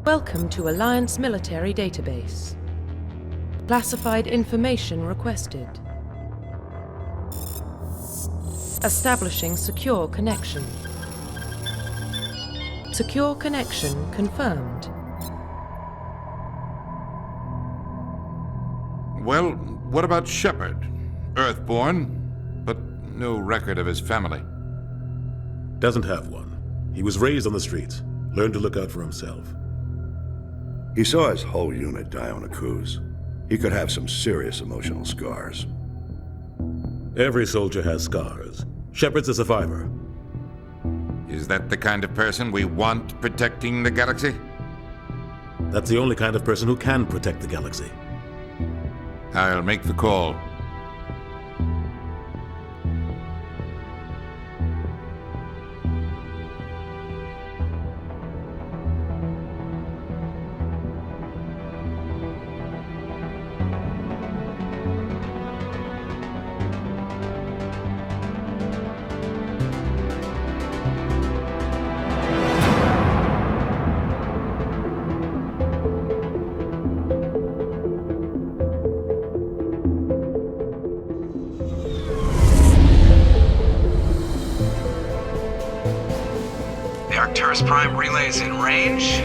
Welcome to Alliance Military Database. Classified information requested. Establishing secure connection. Secure connection confirmed. Well, what about Shepard? Earthborn, but no record of his family. Doesn't have one. He was raised on the streets. Learned to look out for himself. He saw his whole unit die on a cruise. He could have some serious emotional scars. Every soldier has scars. Shepard's a survivor. Is that the kind of person we want protecting the galaxy? That's the only kind of person who can protect the galaxy. I'll make the call. Arcturus Prime relays in range.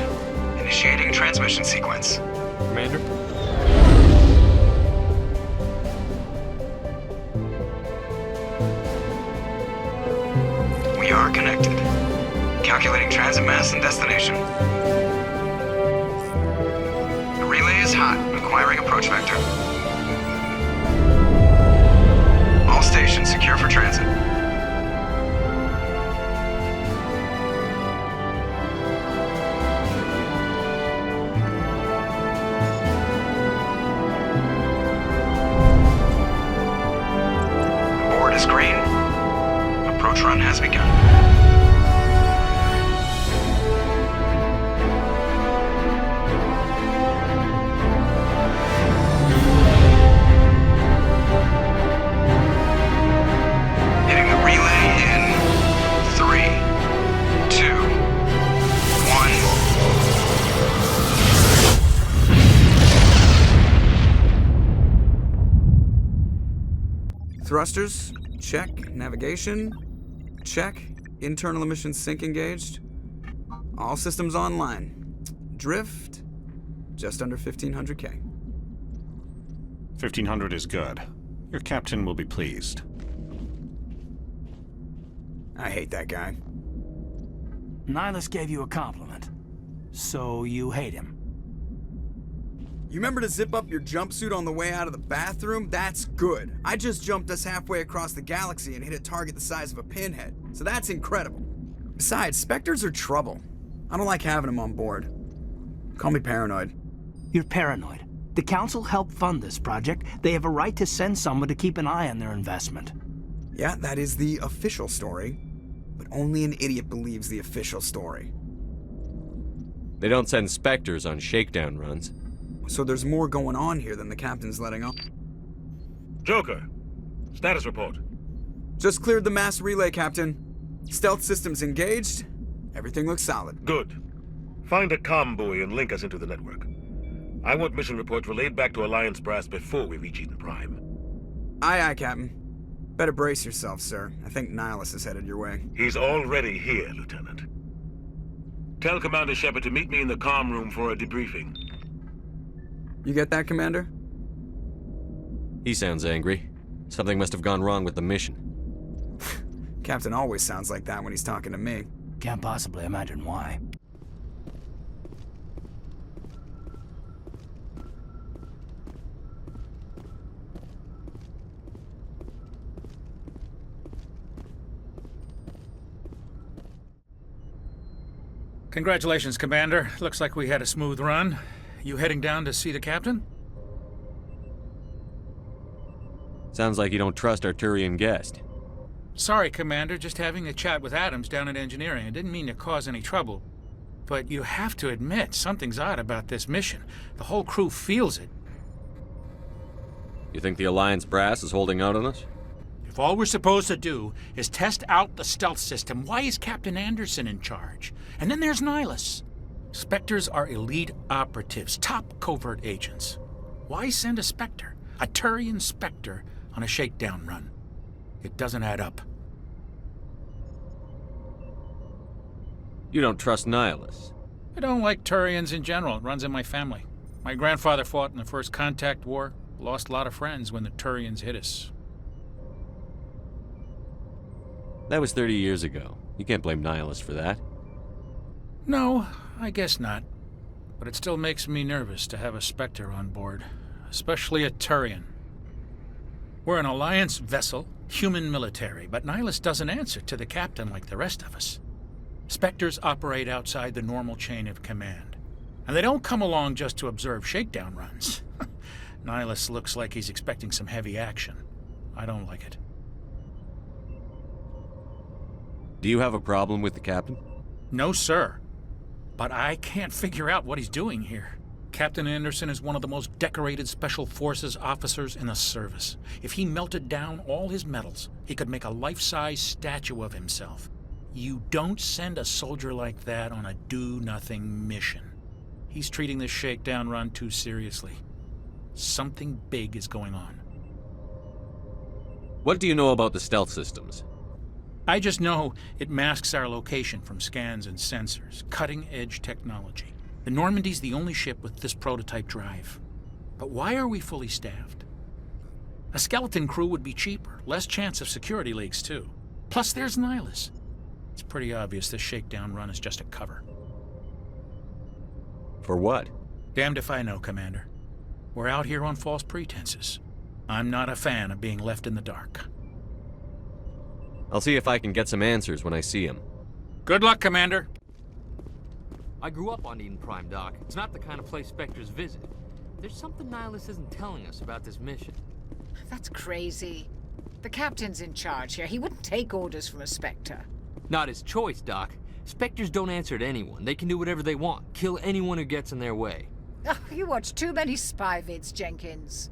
Initiating transmission sequence. Commander? We are connected. Calculating transit mass and destination. The relay is hot, acquiring approach vector. All stations secure for transit. Green. Approach run has begun. Hitting the relay in 3, 2, 1. Thrusters. Check. Navigation. Check. Internal emissions sync engaged. All systems online. Drift. Just under 1500K. 1500 is good. Your captain will be pleased. I hate that guy. Nihilus gave you a compliment. So you hate him. You remember to zip up your jumpsuit on the way out of the bathroom? That's good. I just jumped us halfway across the galaxy and hit a target the size of a pinhead. So that's incredible. Besides, Spectres are trouble. I don't like having them on board. Call me paranoid. You're paranoid. The Council helped fund this project. They have a right to send someone to keep an eye on their investment. Yeah, that is the official story. But only an idiot believes the official story. They don't send Spectres on shakedown runs. So there's more going on here than the captain's letting on. Joker, status report. Just cleared the mass relay, Captain. Stealth systems engaged. Everything looks solid. Good. Find a comm buoy and link us into the network. I want mission reports relayed back to Alliance Brass before we reach Eden Prime. Aye, aye, Captain. Better brace yourself, sir. I think Nihilus is headed your way. He's already here, Lieutenant. Tell Commander Shepard to meet me in the comm room for a debriefing. You get that, Commander? He sounds angry. Something must have gone wrong with the mission. Captain always sounds like that when he's talking to me. Can't possibly imagine why. Congratulations, Commander. Looks like we had a smooth run. You heading down to see the captain? Sounds like you don't trust our Turian guest. Sorry, Commander. Just having a chat with Adams down at engineering. I didn't mean to cause any trouble. But you have to admit, something's odd about this mission. The whole crew feels it. You think the Alliance brass is holding out on us? If all we're supposed to do is test out the stealth system, why is Captain Anderson in charge? And then there's Nihilus. Spectres are elite operatives, top covert agents. Why send a Spectre, a Turian Spectre, on a shakedown run? It doesn't add up. You don't trust Nihilus? I don't like Turians in general. It runs in my family. My grandfather fought in the First Contact War, lost a lot of friends when the Turians hit us. That was 30 years ago. You can't blame Nihilus for that. No, I guess not. But it still makes me nervous to have a Spectre on board, especially a Turian. We're an Alliance vessel, human military, but Nihilus doesn't answer to the captain like the rest of us. Spectres operate outside the normal chain of command. And they don't come along just to observe shakedown runs. Nihilus looks like he's expecting some heavy action. I don't like it. Do you have a problem with the captain? No, sir. But I can't figure out what he's doing here. Captain Anderson is one of the most decorated Special Forces officers in the service. If he melted down all his medals, he could make a life-size statue of himself. You don't send a soldier like that on a do-nothing mission. He's treating this shakedown run too seriously. Something big is going on. What do you know about the stealth systems? I just know it masks our location from scans and sensors. Cutting-edge technology. The Normandy's the only ship with this prototype drive. But why are we fully staffed? A skeleton crew would be cheaper, less chance of security leaks too. Plus there's Nihilus. It's pretty obvious this shakedown run is just a cover. For what? Damned if I know, Commander. We're out here on false pretenses. I'm not a fan of being left in the dark. I'll see if I can get some answers when I see him. Good luck, Commander. I grew up on Eden Prime, Doc. It's not the kind of place Spectres visit. There's something Nihilus isn't telling us about this mission. That's crazy. The captain's in charge here. He wouldn't take orders from a Spectre. Not his choice, Doc. Spectres don't answer to anyone. They can do whatever they want. Kill anyone who gets in their way. Oh, you watch too many spy vids, Jenkins.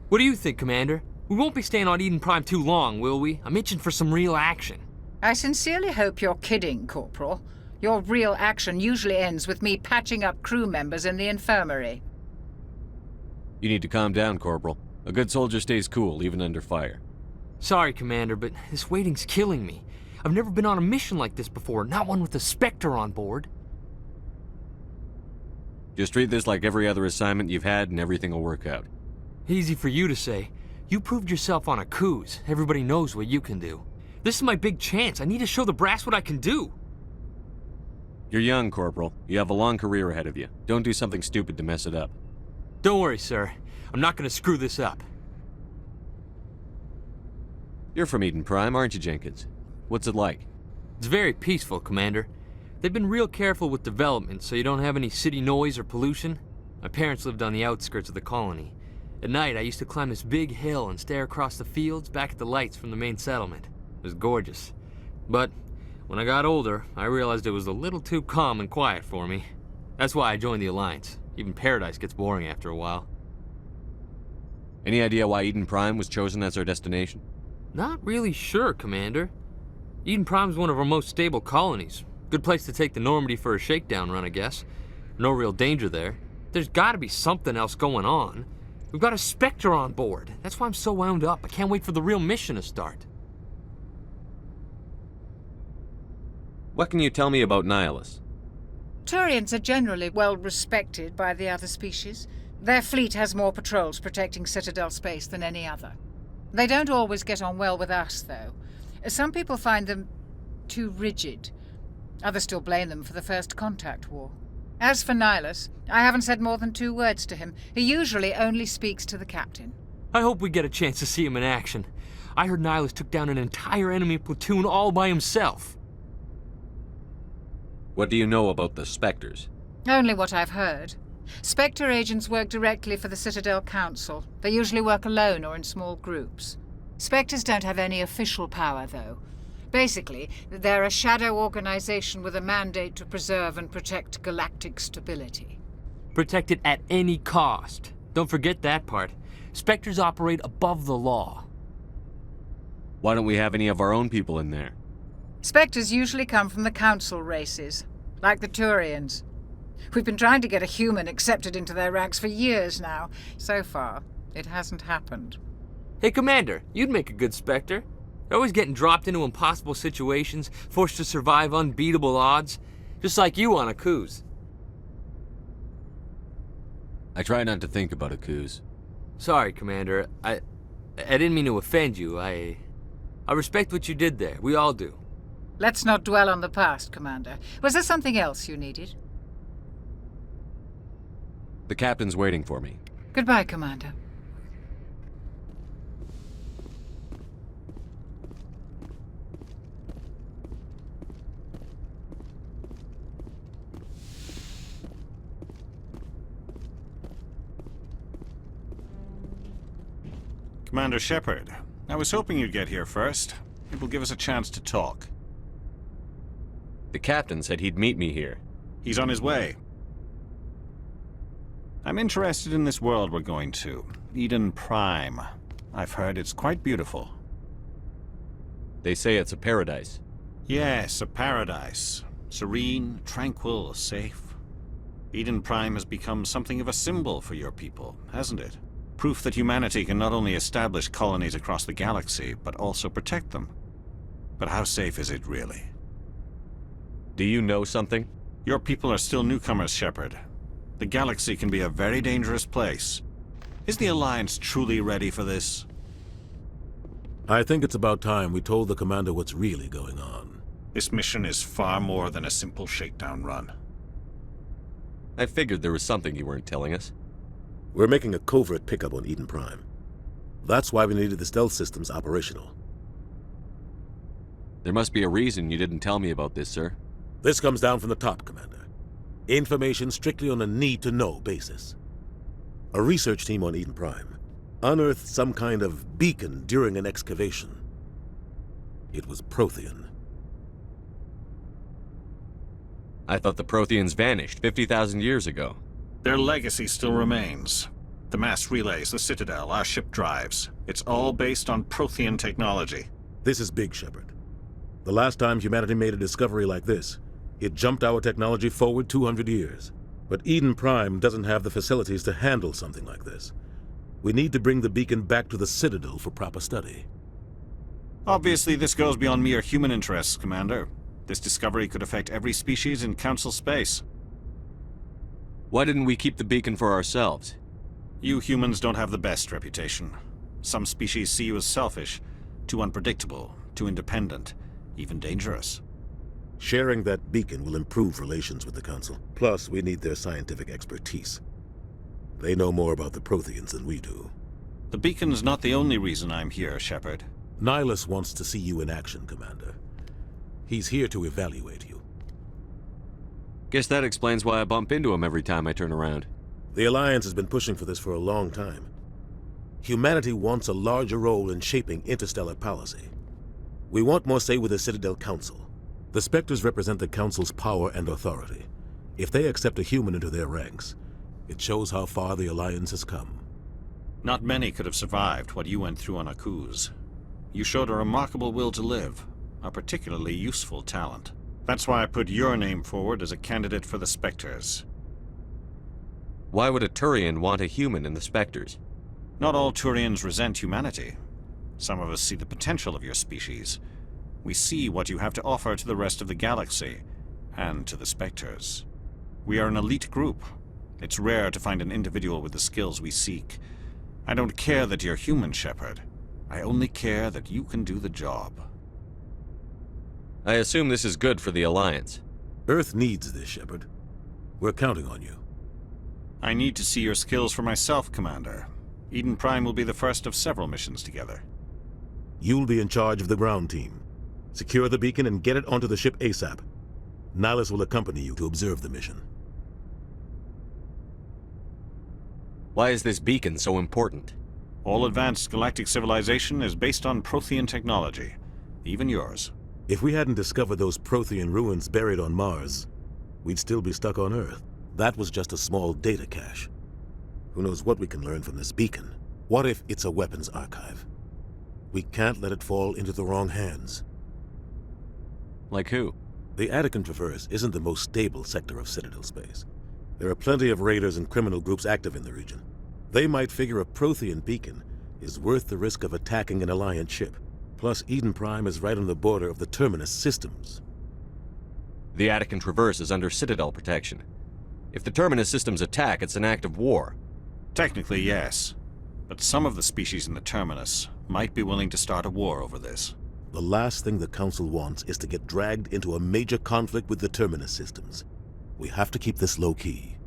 What do you think, Commander? We won't be staying on Eden Prime too long, will we? I'm itching for some real action. I sincerely hope you're kidding, Corporal. Your real action usually ends with me patching up crew members in the infirmary. You need to calm down, Corporal. A good soldier stays cool, even under fire. Sorry, Commander, but this waiting's killing me. I've never been on a mission like this before, not one with a Spectre on board. Just treat this like every other assignment you've had and everything will work out. Easy for you to say. You proved yourself on a cruise. Everybody knows what you can do. This is my big chance. I need to show the brass what I can do. You're young, Corporal. You have a long career ahead of you. Don't do something stupid to mess it up. Don't worry, sir. I'm not going to screw this up. You're from Eden Prime, aren't you, Jenkins? What's it like? It's very peaceful, Commander. They've been real careful with development, so you don't have any city noise or pollution. My parents lived on the outskirts of the colony. At night, I used to climb this big hill and stare across the fields back at the lights from the main settlement. It was gorgeous. But when I got older, I realized it was a little too calm and quiet for me. That's why I joined the Alliance. Even Paradise gets boring after a while. Any idea why Eden Prime was chosen as our destination? Not really sure, Commander. Eden Prime's one of our most stable colonies. Good place to take the Normandy for a shakedown run, I guess. No real danger there. There's gotta be something else going on. We've got a Spectre on board. That's why I'm so wound up. I can't wait for the real mission to start. What can you tell me about Nihilus? Turians are generally well respected by the other species. Their fleet has more patrols protecting Citadel space than any other. They don't always get on well with us, though. Some people find them too rigid. Others still blame them for the First Contact War. As for Nihilus, I haven't said more than 2 words to him. He usually only speaks to the captain. I hope we get a chance to see him in action. I heard Nihilus took down an entire enemy platoon all by himself. What do you know about the Spectres? Only what I've heard. Spectre agents work directly for the Citadel Council. They usually work alone or in small groups. Spectres don't have any official power, though. Basically, they're a shadow organization with a mandate to preserve and protect galactic stability. Protect it at any cost. Don't forget that part. Spectres operate above the law. Why don't we have any of our own people in there? Spectres usually come from the Council races, like the Turians. We've been trying to get a human accepted into their ranks for years now. So far, it hasn't happened. Hey, Commander, you'd make a good Spectre. You're always getting dropped into impossible situations, forced to survive unbeatable odds, just like you on Aku's. I try not to think about Aku's. Sorry, Commander. I didn't mean to offend you. I respect what you did there. We all do. Let's not dwell on the past, Commander. Was there something else you needed? The captain's waiting for me. Goodbye, Commander. Commander Shepard, I was hoping you'd get here first. It will give us a chance to talk. The captain said he'd meet me here. He's on his way. I'm interested in this world we're going to, Eden Prime. I've heard it's quite beautiful. They say it's a paradise. Yes, a paradise. Serene, tranquil, safe. Eden Prime has become something of a symbol for your people, hasn't it? Proof that humanity can not only establish colonies across the galaxy, but also protect them. But how safe is it really? Do you know something? Your people are still newcomers, Shepard. The galaxy can be a very dangerous place. Is the Alliance truly ready for this? I think it's about time we told the Commander what's really going on. This mission is far more than a simple shakedown run. I figured there was something you weren't telling us. We're making a covert pickup on Eden Prime. That's why we needed the stealth systems operational. There must be a reason you didn't tell me about this, sir. This comes down from the top, Commander. Information strictly on a need-to-know basis. A research team on Eden Prime unearthed some kind of beacon during an excavation. It was Prothean. I thought the Protheans vanished 50,000 years ago. Their legacy still remains. The mass relays, the Citadel, our ship drives. It's all based on Prothean technology. This is big, Shepard. The last time humanity made a discovery like this, it jumped our technology forward 200 years. But Eden Prime doesn't have the facilities to handle something like this. We need to bring the beacon back to the Citadel for proper study. Obviously, this goes beyond mere human interests, Commander. This discovery could affect every species in Council space. Why didn't we keep the beacon for ourselves? You humans don't have the best reputation. Some species see you as selfish, too unpredictable, too independent, even dangerous. Sharing that beacon will improve relations with the Council. Plus, we need their scientific expertise. They know more about the Protheans than we do. The beacon's not the only reason I'm here, Shepard. Nihilus wants to see you in action, Commander. He's here to evaluate you. Guess that explains why I bump into him every time I turn around. The Alliance has been pushing for this for a long time. Humanity wants a larger role in shaping interstellar policy. We want more say with the Citadel Council. The Spectres represent the Council's power and authority. If they accept a human into their ranks, it shows how far the Alliance has come. Not many could have survived what you went through on Aku's. You showed a remarkable will to live, a particularly useful talent. That's why I put your name forward as a candidate for the Spectres. Why would a Turian want a human in the Spectres? Not all Turians resent humanity. Some of us see the potential of your species. We see what you have to offer to the rest of the galaxy, and to the Spectres. We are an elite group. It's rare to find an individual with the skills we seek. I don't care that you're human, Shepard. I only care that you can do the job. I assume this is good for the Alliance. Earth needs this, Shepard. We're counting on you. I need to see your skills for myself, Commander. Eden Prime will be the first of several missions together. You'll be in charge of the ground team. Secure the beacon and get it onto the ship ASAP. Nihilus will accompany you to observe the mission. Why is this beacon so important? All advanced galactic civilization is based on Prothean technology, even yours. If we hadn't discovered those Prothean ruins buried on Mars, we'd still be stuck on Earth. That was just a small data cache. Who knows what we can learn from this beacon? What if it's a weapons archive? We can't let it fall into the wrong hands. Like who? The Attican Traverse isn't the most stable sector of Citadel space. There are plenty of raiders and criminal groups active in the region. They might figure a Prothean beacon is worth the risk of attacking an Alliance ship. Plus, Eden Prime is right on the border of the Terminus systems. The Attican Traverse is under Citadel protection. If the Terminus systems attack, it's an act of war. Technically, yes. But some of the species in the Terminus might be willing to start a war over this. The last thing the Council wants is to get dragged into a major conflict with the Terminus systems. We have to keep this low-key.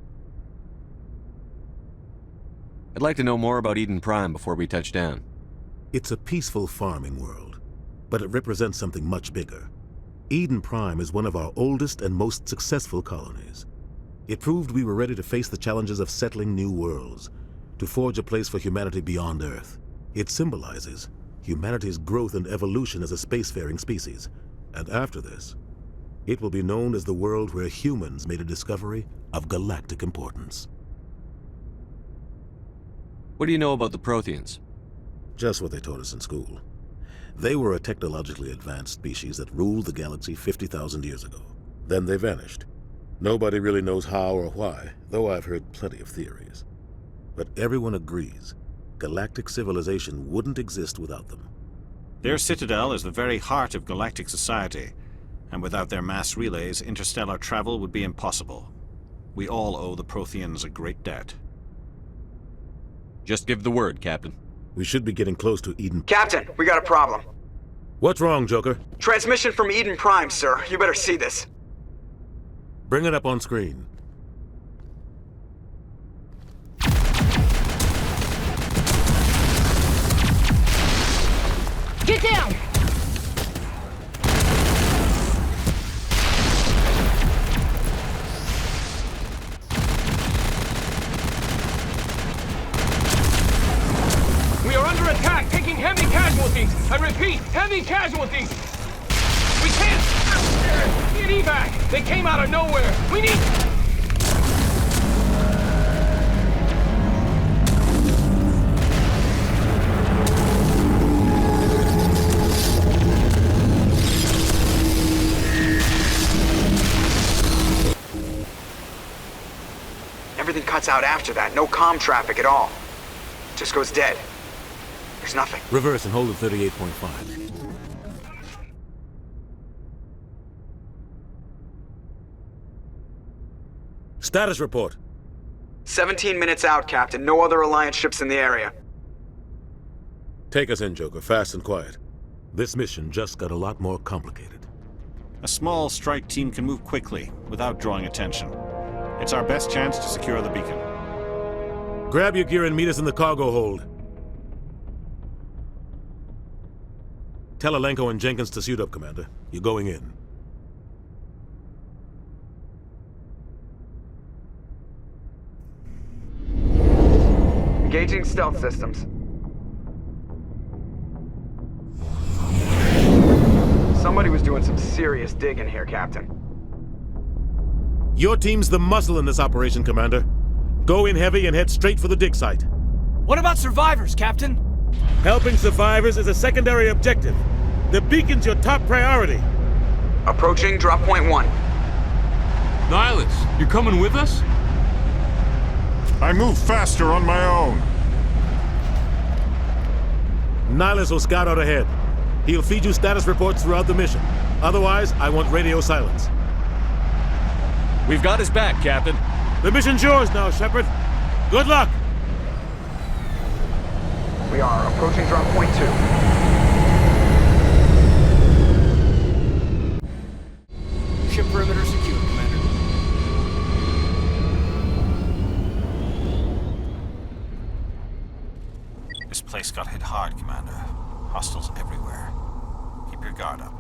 I'd like to know more about Eden Prime before we touch down. It's a peaceful farming world, but it represents something much bigger. Eden Prime is one of our oldest and most successful colonies. It proved we were ready to face the challenges of settling new worlds, to forge a place for humanity beyond Earth. It symbolizes humanity's growth and evolution as a spacefaring species. And after this, it will be known as the world where humans made a discovery of galactic importance. What do you know about the Protheans? Just what they taught us in school. They were a technologically advanced species that ruled the galaxy 50,000 years ago. Then they vanished. Nobody really knows how or why, though I've heard plenty of theories. But everyone agrees, galactic civilization wouldn't exist without them. Their citadel is the very heart of galactic society, and without their mass relays, interstellar travel would be impossible. We all owe the Protheans a great debt. Just give the word, Captain. We should be getting close to Eden. Captain, we got a problem. What's wrong, Joker? Transmission from Eden Prime, sir. You better see this. Bring it up on screen. Get down! We are under attack, taking heavy casualties. I repeat, heavy casualties. We can't get evac. They came out of nowhere. We need... Everything cuts out after that. No comm traffic at all. Just goes dead. There's nothing. Reverse and hold at 38.5. Status report. 17 minutes out, Captain. No other Alliance ships in the area. Take us in, Joker, fast and quiet. This mission just got a lot more complicated. A small strike team can move quickly, without drawing attention. It's our best chance to secure the beacon. Grab your gear and meet us in the cargo hold. Tell Alenko and Jenkins to suit up, Commander. You're going in. Engaging stealth systems. Somebody was doing some serious digging here, Captain. Your team's the muscle in this operation, Commander. Go in heavy and head straight for the dig site. What about survivors, Captain? Helping survivors is a secondary objective. The beacon's your top priority. Approaching drop point 1. Nihilus, you're coming with us? I move faster on my own. Nihilus will scout out ahead. He'll feed you status reports throughout the mission. Otherwise, I want radio silence. We've got his back, Captain. The mission's yours now, Shepard. Good luck! We are approaching drop point 2. Ship perimeter secure, Commander. This place got hit hard, Commander. Hostiles everywhere. Keep your guard up.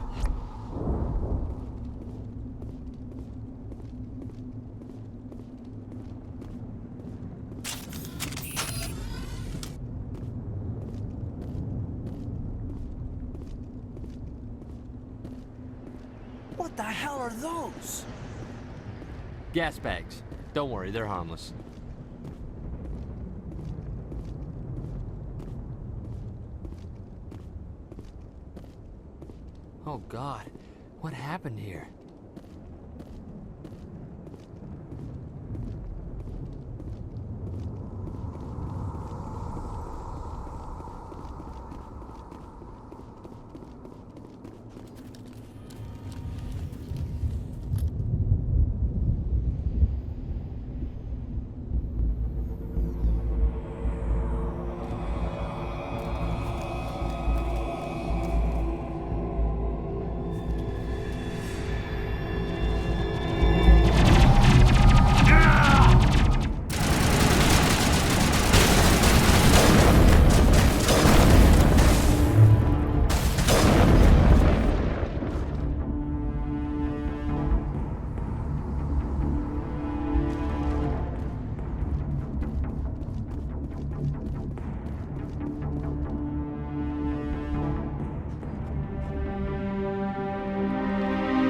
What the hell are those? Gas bags. Don't worry, they're harmless. Oh God, What happened here?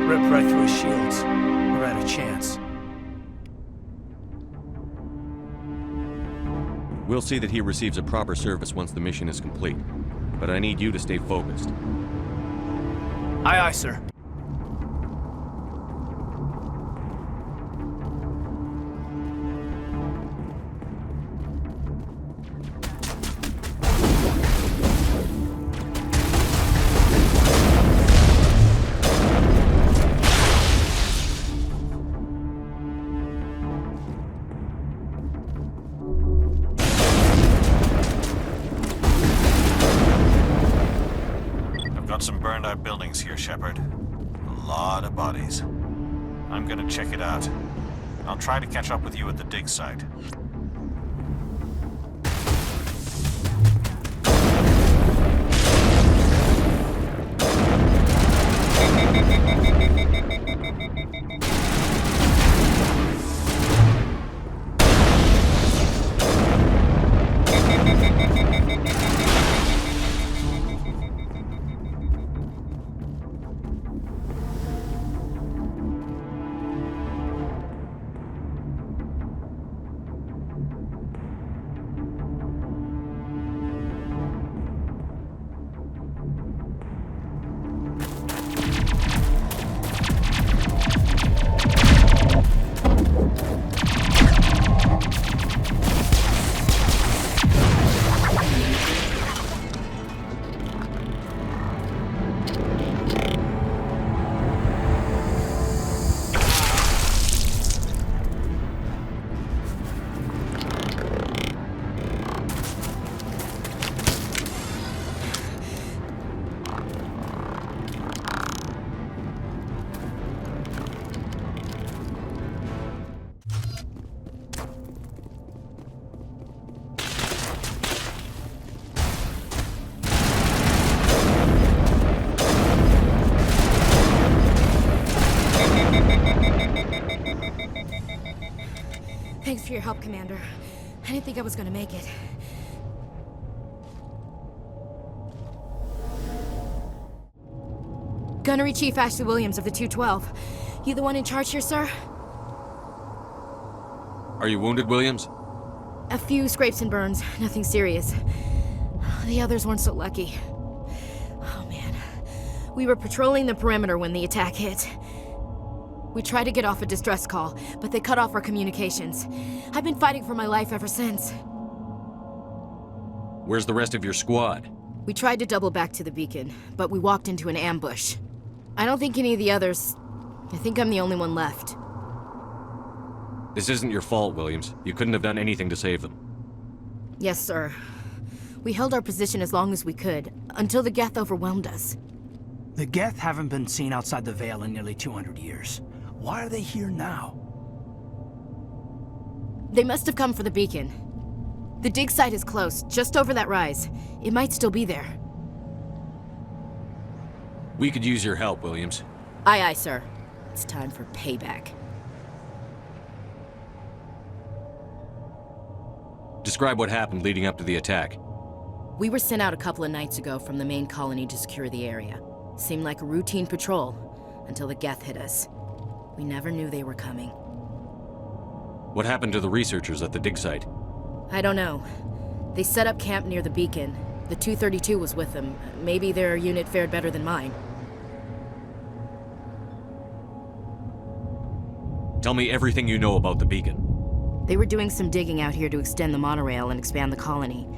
Ripped right through his shields. We're out of chance. We'll see that he receives a proper service once the mission is complete. But I need you to stay focused. Aye, aye, sir. Some burned out buildings here, Shepard. A lot of bodies. I'm gonna check it out. I'll try to catch up with you at the dig site. Thanks for your help, Commander. I didn't think I was gonna make it. Gunnery Chief Ashley Williams of the 212. You the one in charge here, sir? Are you wounded, Williams? A few scrapes and burns, nothing serious. The others weren't so lucky. Oh man. We were patrolling the perimeter when the attack hit. We tried to get off a distress call, but they cut off our communications. I've been fighting for my life ever since. Where's the rest of your squad? We tried to double back to the beacon, but we walked into an ambush. I don't think any of the others... I think I'm the only one left. This isn't your fault, Williams. You couldn't have done anything to save them. Yes, sir. We held our position as long as we could, until the Geth overwhelmed us. The Geth haven't been seen outside the Veil in nearly 200 years. Why are they here now? They must have come for the beacon. The dig site is close, just over that rise. It might still be there. We could use your help, Williams. Aye, aye, sir. It's time for payback. Describe what happened leading up to the attack. We were sent out a couple of nights ago from the main colony to secure the area. Seemed like a routine patrol, until the Geth hit us. We never knew they were coming. What happened to the researchers at the dig site? I don't know. They set up camp near the beacon. The 232 was with them. Maybe their unit fared better than mine. Tell me everything you know about the beacon. They were doing some digging out here to extend the monorail and expand the colony.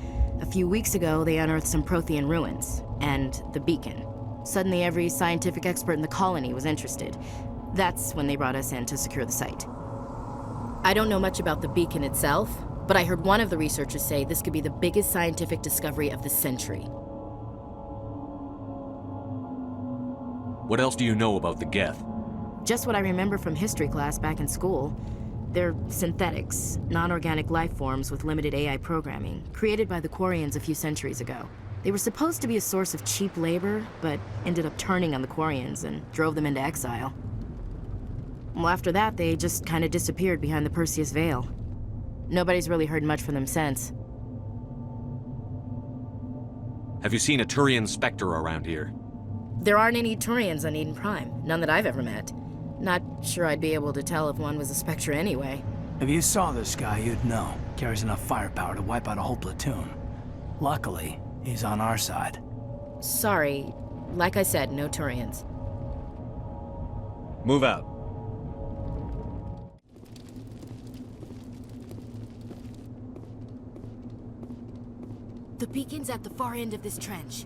A few weeks ago, they unearthed some Prothean ruins, and the beacon. Suddenly, every scientific expert in the colony was interested. That's when they brought us in to secure the site. I don't know much about the beacon itself, but I heard one of the researchers say this could be the biggest scientific discovery of the century. What else do you know about the Geth? Just what I remember from history class back in school. They're synthetics, non-organic life forms with limited AI programming, created by the Quarians a few centuries ago. They were supposed to be a source of cheap labor, but ended up turning on the Quarians and drove them into exile. Well, after that, they just kind of disappeared behind the Perseus Veil. Nobody's really heard much from them since. Have you seen a Turian Spectre around here? There aren't any Turians on Eden Prime, none that I've ever met. Not sure I'd be able to tell if one was a Spectre anyway. If you saw this guy, you'd know. Carries enough firepower to wipe out a whole platoon. Luckily, he's on our side. Sorry. Like I said, no Turians. Move out. The beacon's at the far end of this trench.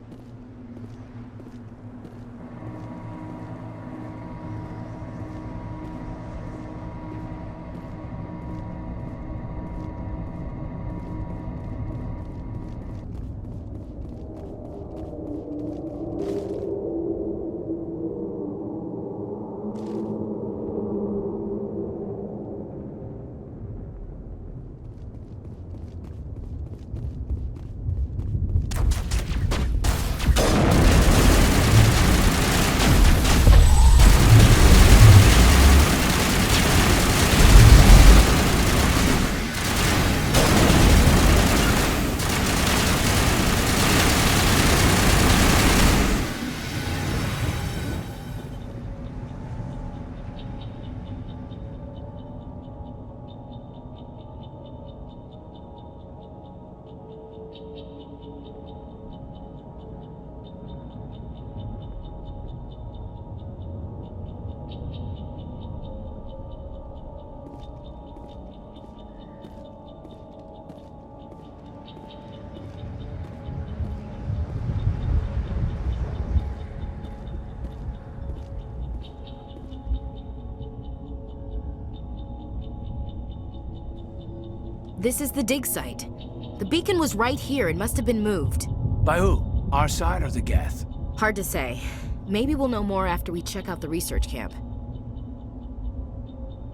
This is the dig site. The beacon was right here. It must have been moved. By who? Our side or the Geth? Hard to say. Maybe we'll know more after we check out the research camp.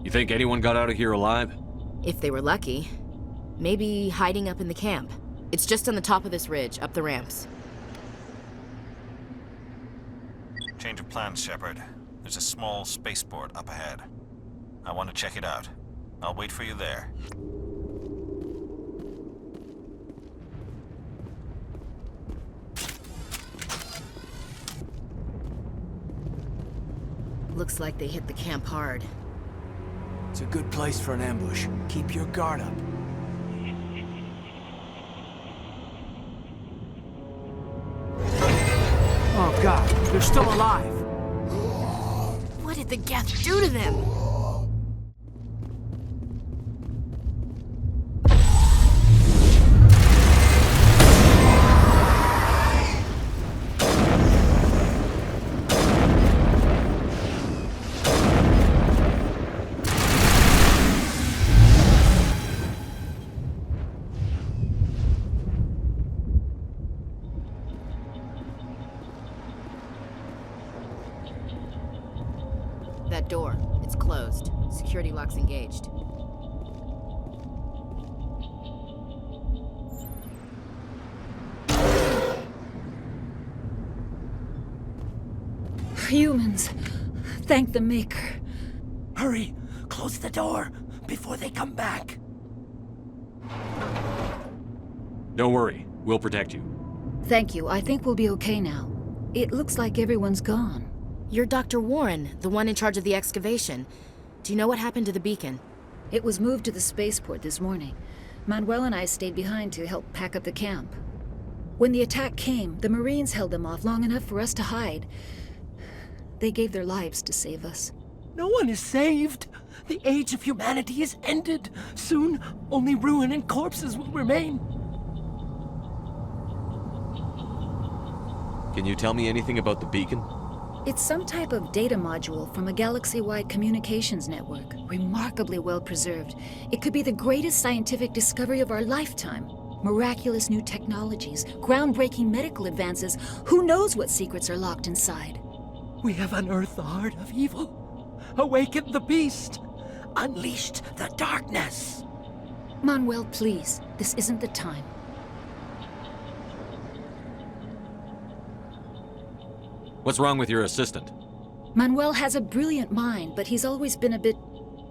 You think anyone got out of here alive? If they were lucky. Maybe hiding up in the camp. It's just on the top of this ridge, up the ramps. Change of plans, Shepard. There's a small spaceport up ahead. I want to check it out. I'll wait for you there. Looks like they hit the camp hard. It's a good place for an ambush. Keep your guard up. Oh God, they're still alive! What did the Geth do to them? That door. It's closed. Security lock's engaged. Humans. Thank the Maker. Hurry! Close the door before they come back. Don't worry. We'll protect you. Thank you. I think we'll be okay now. It looks like everyone's gone. You're Dr. Warren, the one in charge of the excavation. Do you know what happened to the beacon? It was moved to the spaceport this morning. Manuel and I stayed behind to help pack up the camp. When the attack came, the Marines held them off long enough for us to hide. They gave their lives to save us. No one is saved. The age of humanity is ended. Soon, only ruin and corpses will remain. Can you tell me anything about the beacon? It's some type of data module from a galaxy-wide communications network, remarkably well preserved. It could be the greatest scientific discovery of our lifetime. Miraculous new technologies, groundbreaking medical advances. Who knows what secrets are locked inside? We have unearthed the heart of evil, awakened the beast, unleashed the darkness. Manuel, please, this isn't the time. What's wrong with your assistant? Manuel has a brilliant mind, but he's always been a bit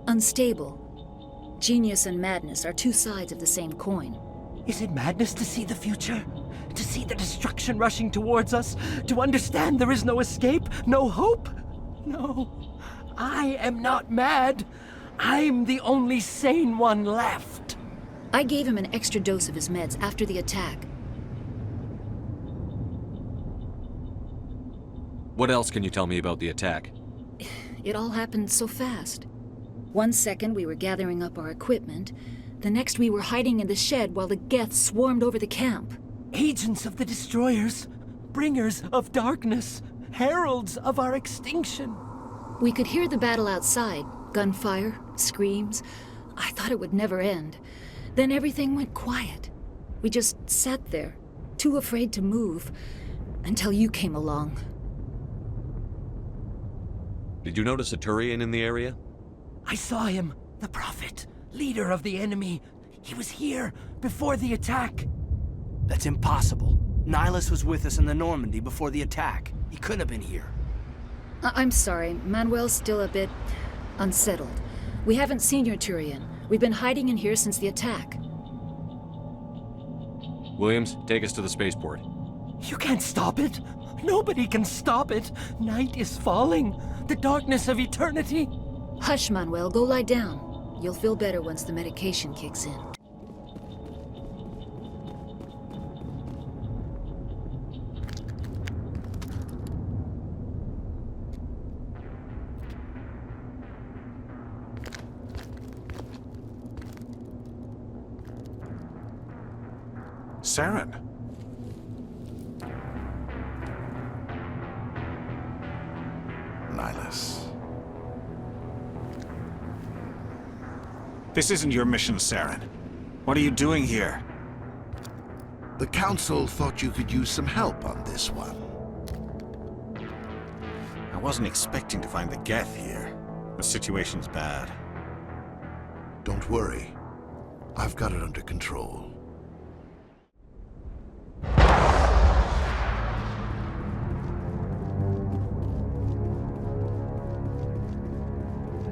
unstable. Genius and madness are two sides of the same coin. Is it madness to see the future? To see the destruction rushing towards us? To understand there is no escape? No hope? No. I am not mad. I'm the only sane one left. I gave him an extra dose of his meds after the attack. What else can you tell me about the attack? It all happened so fast. 1 second we were gathering up our equipment. The next we were hiding in the shed while the Geth swarmed over the camp. Agents of the destroyers, bringers of darkness, heralds of our extinction. We could hear the battle outside. Gunfire, screams. I thought it would never end. Then everything went quiet. We just sat there, too afraid to move, until you came along. Did you notice a Turian in the area? I saw him, the Prophet, leader of the enemy. He was here before the attack. That's impossible. Nihilus was with us in the Normandy before the attack. He couldn't have been here. I'm sorry, Manuel's still a bit unsettled. We haven't seen your Turian. We've been hiding in here since the attack. Williams, take us to the spaceport. You can't stop it. Nobody can stop it. Night is falling. The darkness of eternity. Hush, Manuel. Go lie down. You'll feel better once the medication kicks in. Saren. Nihilus. This isn't your mission, Saren. What are you doing here? The Council thought you could use some help on this one. I wasn't expecting to find the Geth here. The situation's bad. Don't worry. I've got it under control.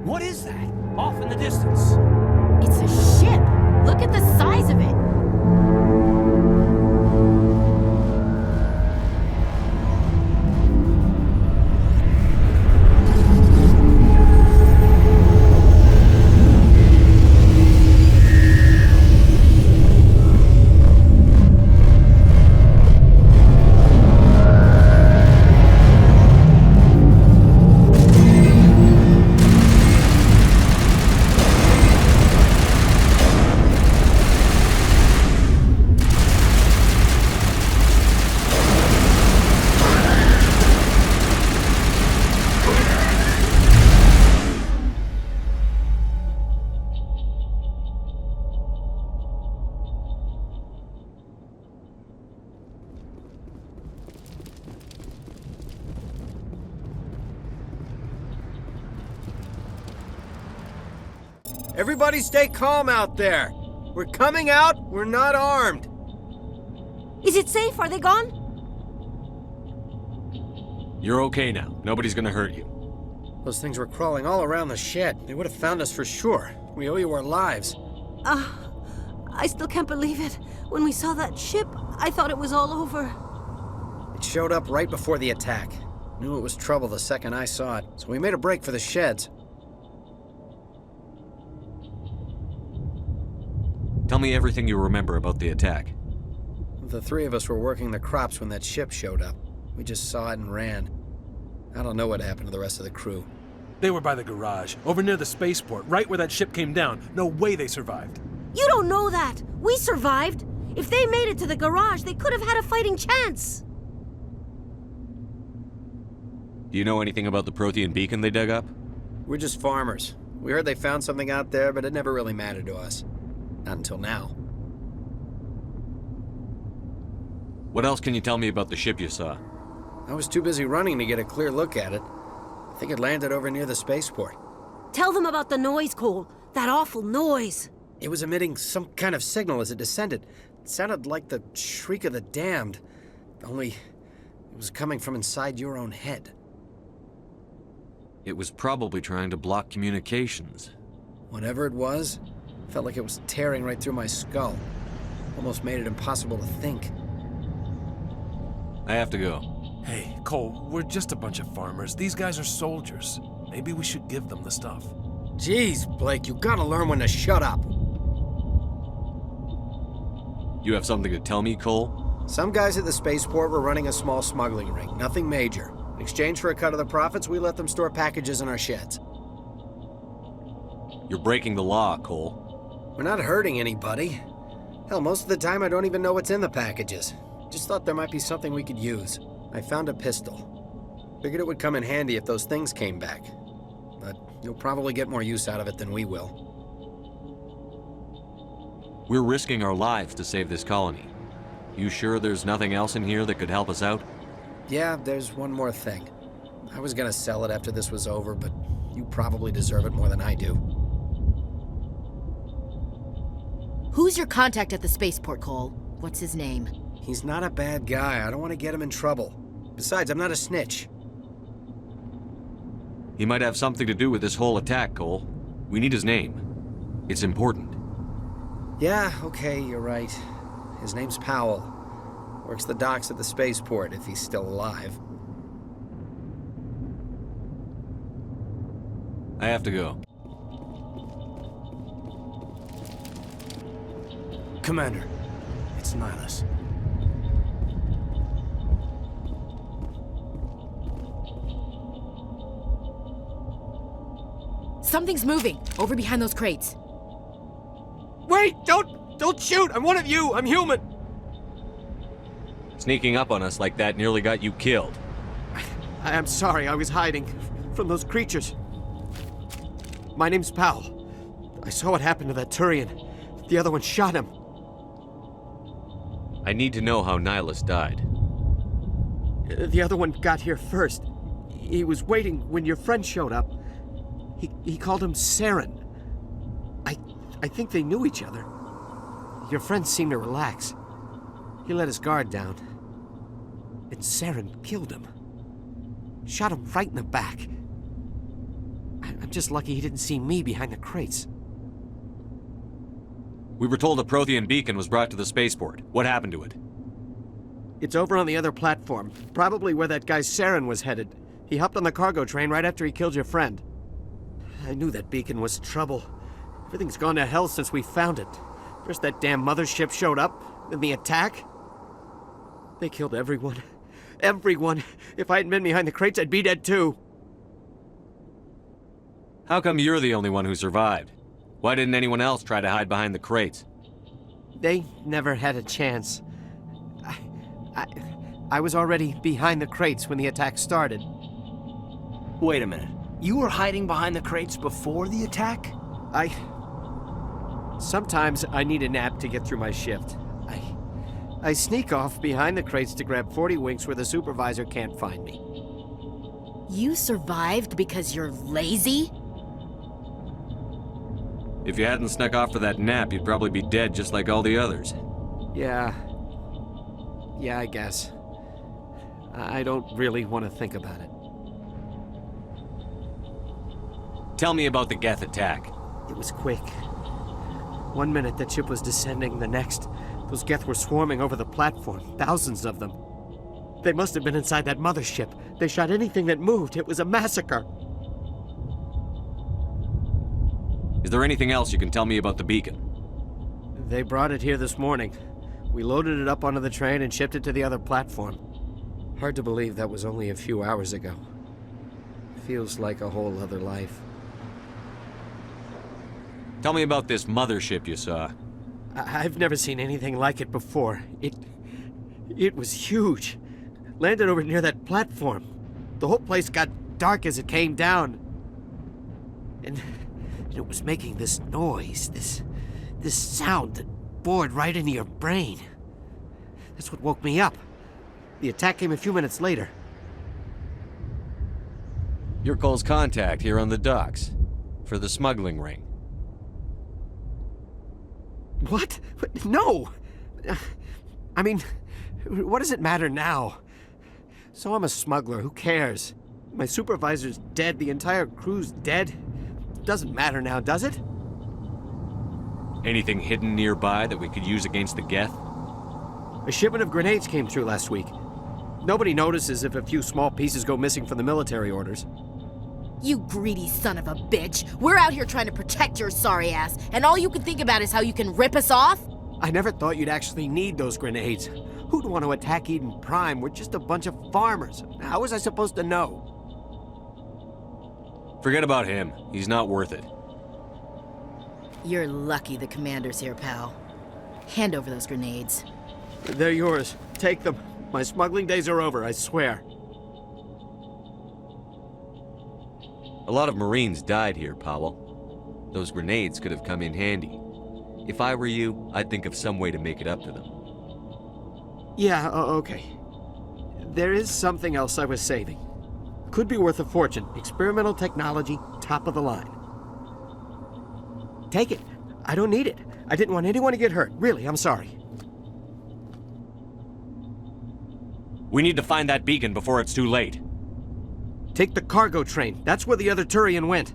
What is that? Off in the distance. It's a ship! Look at the size of it! Everybody stay calm out there. We're coming out, we're not armed. Is it safe? Are they gone? You're okay now. Nobody's gonna hurt you. Those things were crawling all around the shed. They would have found us for sure. We owe you our lives. I still can't believe it. When we saw that ship, I thought it was all over. It showed up right before the attack. Knew it was trouble the second I saw it, so we made a break for the sheds. Tell me everything you remember about the attack. The three of us were working the crops when that ship showed up. We just saw it and ran. I don't know what happened to the rest of the crew. They were by the garage, over near the spaceport, right where that ship came down. No way they survived. You don't know that! We survived! If they made it to the garage, they could have had a fighting chance! Do you know anything about the Prothean beacon they dug up? We're just farmers. We heard they found something out there, but it never really mattered to us. Not until now. What else can you tell me about the ship you saw? I was too busy running to get a clear look at it. I think it landed over near the spaceport. Tell them about the noise, Cole. That awful noise. It was emitting some kind of signal as it descended. It sounded like the shriek of the damned. Only it was coming from inside your own head. It was probably trying to block communications. Whatever it was, felt like it was tearing right through my skull. Almost made it impossible to think. I have to go. Hey, Cole, we're just a bunch of farmers. These guys are soldiers. Maybe we should give them the stuff. Jeez, Blake, you gotta learn when to shut up. You have something to tell me, Cole? Some guys at the spaceport were running a small smuggling ring, nothing major. In exchange for a cut of the profits, we let them store packages in our sheds. You're breaking the law, Cole. We're not hurting anybody. Hell, most of the time I don't even know what's in the packages. Just thought there might be something we could use. I found a pistol. Figured it would come in handy if those things came back. But you'll probably get more use out of it than we will. We're risking our lives to save this colony. You sure there's nothing else in here that could help us out? Yeah, there's one more thing. I was gonna sell it after this was over, but you probably deserve it more than I do. Who's your contact at the spaceport, Cole? What's his name? He's not a bad guy. I don't want to get him in trouble. Besides, I'm not a snitch. He might have something to do with this whole attack, Cole. We need his name. It's important. Yeah, okay, you're right. His name's Powell. Works the docks at the spaceport, if he's still alive. I have to go. Commander, it's Nihilus. Something's moving, over behind those crates. Wait! Don't shoot! I'm one of you! I'm human! Sneaking up on us like that nearly got you killed. I'm sorry, I was hiding from those creatures. My name's Powell. I saw what happened to that Turian. The other one shot him. I need to know how Nihilus died. The other one got here first. He was waiting when your friend showed up. He called him Saren. I think they knew each other. Your friend seemed to relax. He let his guard down. And Saren killed him. Shot him right in the back. I'm just lucky he didn't see me behind the crates. We were told a Prothean beacon was brought to the spaceport. What happened to it? It's over on the other platform. Probably where that guy Saren was headed. He hopped on the cargo train right after he killed your friend. I knew that beacon was trouble. Everything's gone to hell since we found it. First that damn mothership showed up, then the attack. They killed everyone. Everyone. If I hadn't been behind the crates, I'd be dead too. How come you're the only one who survived? Why didn't anyone else try to hide behind the crates? They never had a chance. I was already behind the crates when the attack started. Wait a minute. You were hiding behind the crates before the attack? Sometimes I need a nap to get through my shift. I sneak off behind the crates to grab 40 winks where the supervisor can't find me. You survived because you're lazy? If you hadn't snuck off for that nap, you'd probably be dead just like all the others. Yeah, I guess. I don't really want to think about it. Tell me about the Geth attack. It was quick. 1 minute the ship was descending, the next, those Geth were swarming over the platform, thousands of them. They must have been inside that mothership. They shot anything that moved. It was a massacre. Is there anything else you can tell me about the beacon? They brought it here this morning. We loaded it up onto the train and shipped it to the other platform. Hard to believe that was only a few hours ago. Feels like a whole other life. Tell me about this mothership you saw. I've never seen anything like it before. It was huge. Landed over near that platform. The whole place got dark as it came down. And it was making this noise, this sound that bored right into your brain. That's what woke me up. The attack came a few minutes later. Your call's contact here on the docks. For the smuggling ring. What? No! I mean, what does it matter now? So I'm a smuggler, who cares? My supervisor's dead, the entire crew's dead. Doesn't matter now, does it? Anything hidden nearby that we could use against the Geth? A shipment of grenades came through last week. Nobody notices if a few small pieces go missing from the military orders. You greedy son of a bitch! We're out here trying to protect your sorry ass, and all you can think about is how you can rip us off? I never thought you'd actually need those grenades. Who'd want to attack Eden Prime? We're just a bunch of farmers. How was I supposed to know? Forget about him. He's not worth it. You're lucky the commander's here, pal. Hand over those grenades. They're yours. Take them. My smuggling days are over, I swear. A lot of Marines died here, Powell. Those grenades could have come in handy. If I were you, I'd think of some way to make it up to them. Yeah, okay. There is something else I was saving. Could be worth a fortune. Experimental technology, top of the line. Take it. I don't need it. I didn't want anyone to get hurt. Really, I'm sorry. We need to find that beacon before it's too late. Take the cargo train. That's where the other Turian went.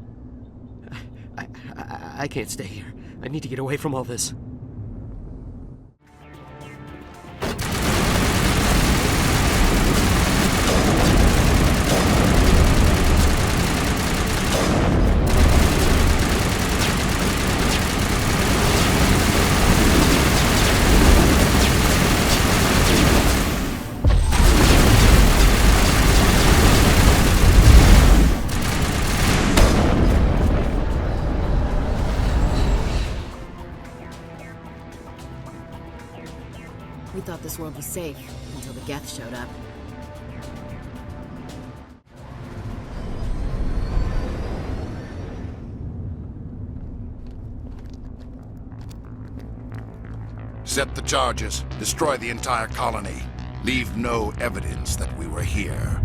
I can't stay here. I need to get away from all this. We thought this world was safe until the Geth showed up. Set the charges. Destroy the entire colony. Leave no evidence that we were here.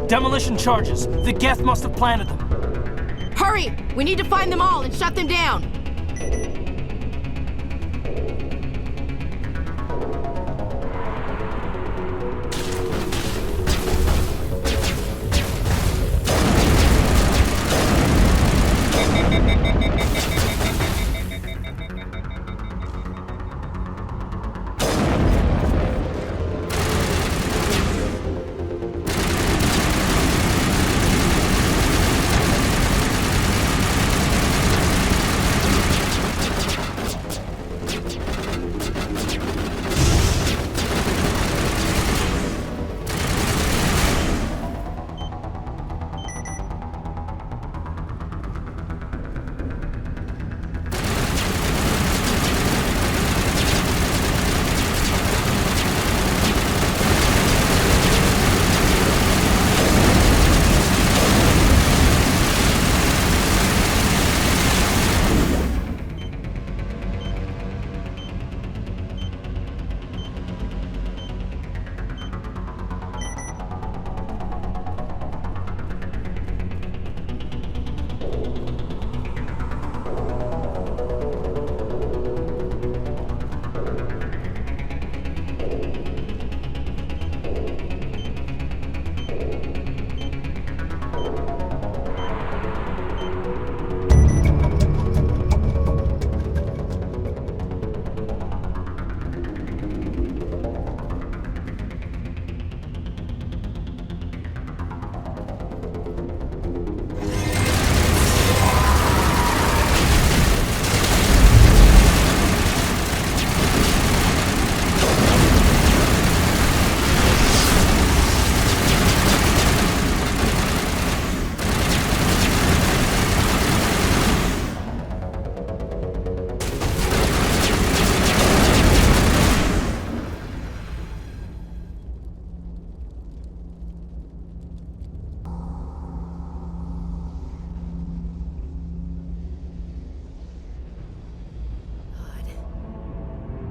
Demolition charges. The Geth must have planted them. Hurry! We need to find them all and shut them down!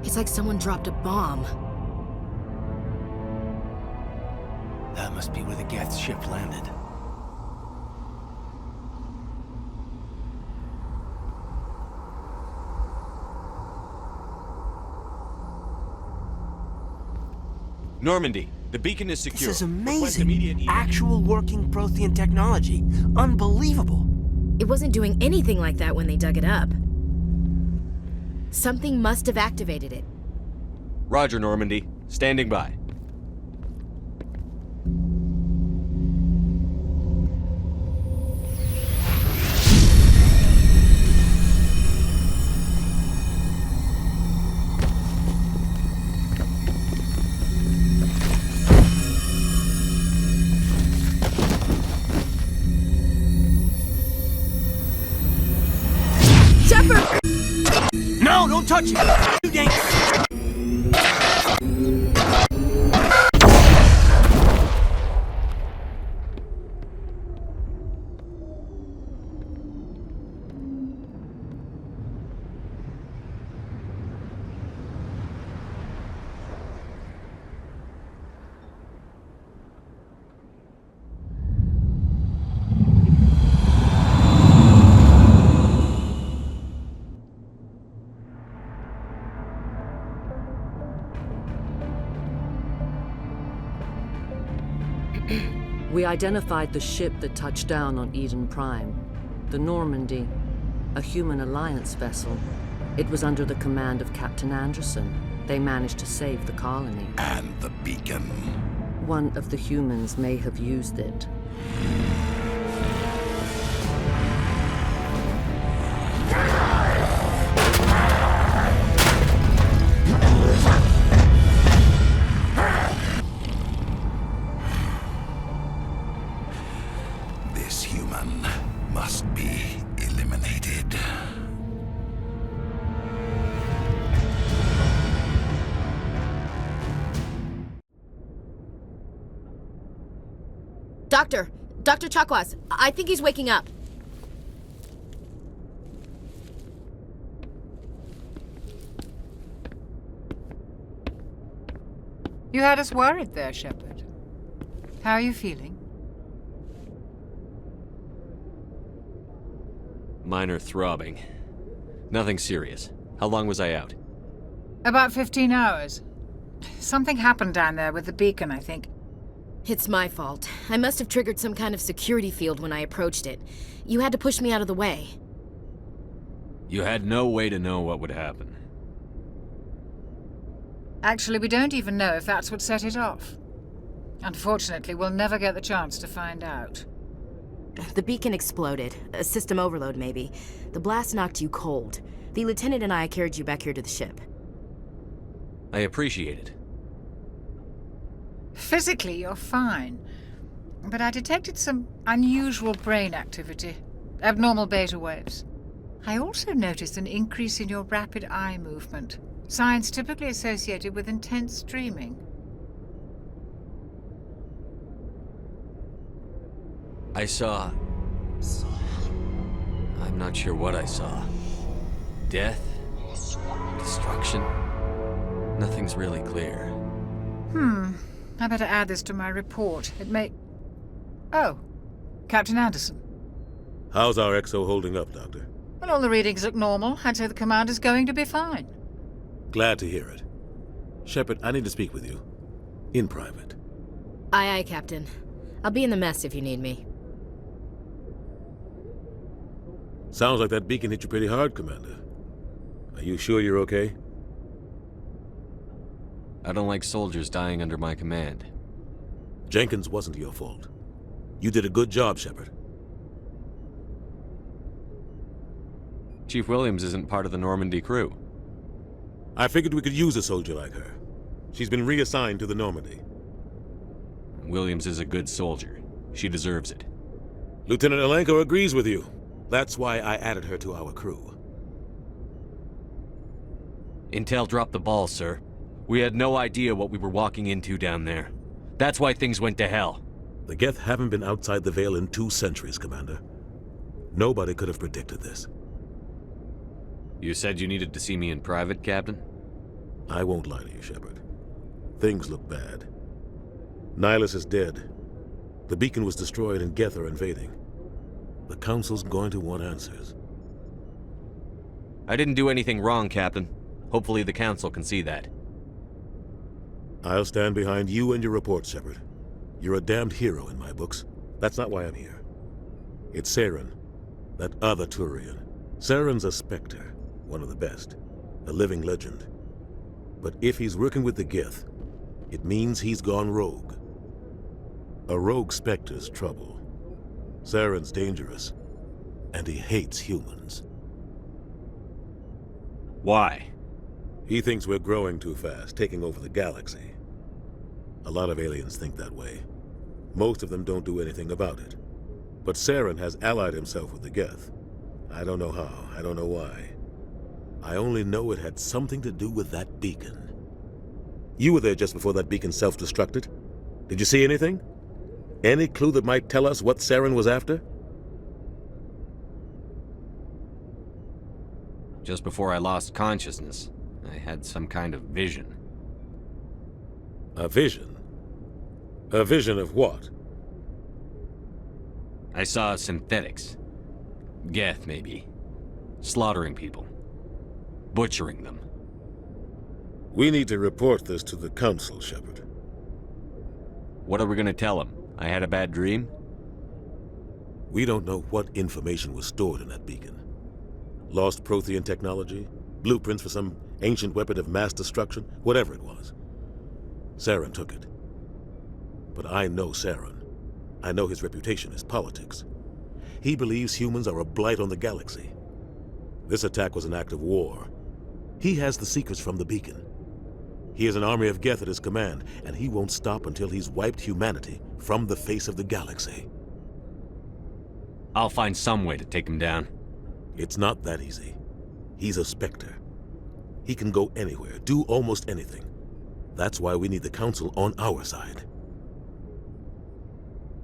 It's like someone dropped a bomb. That must be where the Geth's ship landed. Normandy, the beacon is secure. This is Request immediate amazing. Actual working Prothean technology. Unbelievable. It wasn't doing anything like that when they dug it up. Something must have activated it. Roger, Normandy. Standing by. Shepard! No, don't touch it! Too dangerous! We identified the ship that touched down on Eden Prime. The Normandy, a human alliance vessel. It was under the command of Captain Anderson. They managed to save the colony. And the beacon. One of the humans may have used it. This human must be eliminated. Dr. Chakwas, I think he's waking up. You had us worried there, Shepard. How are you feeling? Minor throbbing. Nothing serious. How long was I out? About 15 hours. Something happened down there with the beacon, I think. It's my fault. I must have triggered some kind of security field when I approached it. You had to push me out of the way. You had no way to know what would happen. Actually, we don't even know if that's what set it off. Unfortunately, we'll never get the chance to find out. The beacon exploded. A system overload, maybe. The blast knocked you cold. The lieutenant and I carried you back here to the ship. I appreciate it. Physically, you're fine. But I detected some unusual brain activity. Abnormal beta waves. I also noticed an increase in your rapid eye movement. Signs typically associated with intense dreaming. I saw... I'm not sure what I saw. Death? Destruction? Nothing's really clear. I better add this to my report. It may... Oh, Captain Anderson. How's our XO holding up, Doctor? Well, all the readings look normal. I'd say the commander's going to be fine. Glad to hear it. Shepard, I need to speak with you. In private. Aye, Captain. I'll be in the mess if you need me. Sounds like that beacon hit you pretty hard, Commander. Are you sure you're okay? I don't like soldiers dying under my command. Jenkins wasn't your fault. You did a good job, Shepard. Chief Williams isn't part of the Normandy crew. I figured we could use a soldier like her. She's been reassigned to the Normandy. Williams is a good soldier. She deserves it. Lieutenant Alenko agrees with you. That's why I added her to our crew. Intel dropped the ball, sir. We had no idea what we were walking into down there. That's why things went to hell. The Geth haven't been outside the Veil in 2 centuries, Commander. Nobody could have predicted this. You said you needed to see me in private, Captain? I won't lie to you, Shepard. Things look bad. Nihilus is dead. The beacon was destroyed and Geth are invading. The Council's going to want answers. I didn't do anything wrong, Captain. Hopefully the Council can see that. I'll stand behind you and your report, Shepard. You're a damned hero in my books. That's not why I'm here. It's Saren, that other Turian. Saren's a Spectre, one of the best, a living legend. But if he's working with the Geth, it means he's gone rogue. A rogue Spectre's trouble. Saren's dangerous, and he hates humans. Why? He thinks we're growing too fast, taking over the galaxy. A lot of aliens think that way. Most of them don't do anything about it. But Saren has allied himself with the Geth. I don't know how, I don't know why. I only know it had something to do with that beacon. You were there just before that beacon self-destructed. Did you see anything? Any clue that might tell us what Saren was after? Just before I lost consciousness, I had some kind of vision. A vision? A vision of what? I saw synthetics. Geth, maybe. Slaughtering people. Butchering them. We need to report this to the Council, Shepard. What are we gonna tell them? I had a bad dream? We don't know what information was stored in that beacon. Lost Prothean technology? Blueprints for some ancient weapon of mass destruction? Whatever it was. Saren took it. But I know Saren. I know his reputation is politics. He believes humans are a blight on the galaxy. This attack was an act of war. He has the secrets from the beacon. He has an army of Geth at his command, and he won't stop until he's wiped humanity from the face of the galaxy. I'll find some way to take him down. It's not that easy. He's a Spectre. He can go anywhere, do almost anything. That's why we need the Council on our side.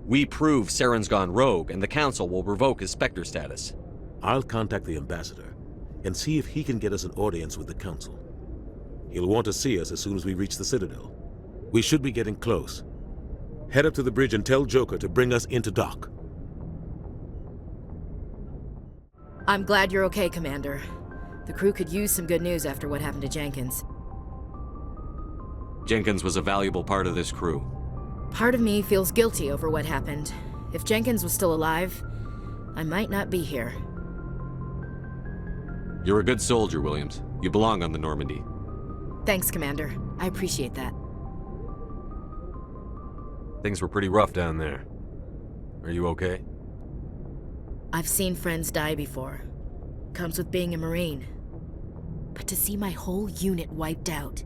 We prove Saren's gone rogue, and the Council will revoke his Spectre status. I'll contact the Ambassador and see if he can get us an audience with the Council. He'll want to see us as soon as we reach the Citadel. We should be getting close. Head up to the bridge and tell Joker to bring us into dock. I'm glad you're okay, Commander. The crew could use some good news after what happened to Jenkins. Jenkins was a valuable part of this crew. Part of me feels guilty over what happened. If Jenkins was still alive, I might not be here. You're a good soldier, Williams. You belong on the Normandy. Thanks, Commander. I appreciate that. Things were pretty rough down there. Are you okay? I've seen friends die before. Comes with being a Marine. But to see my whole unit wiped out,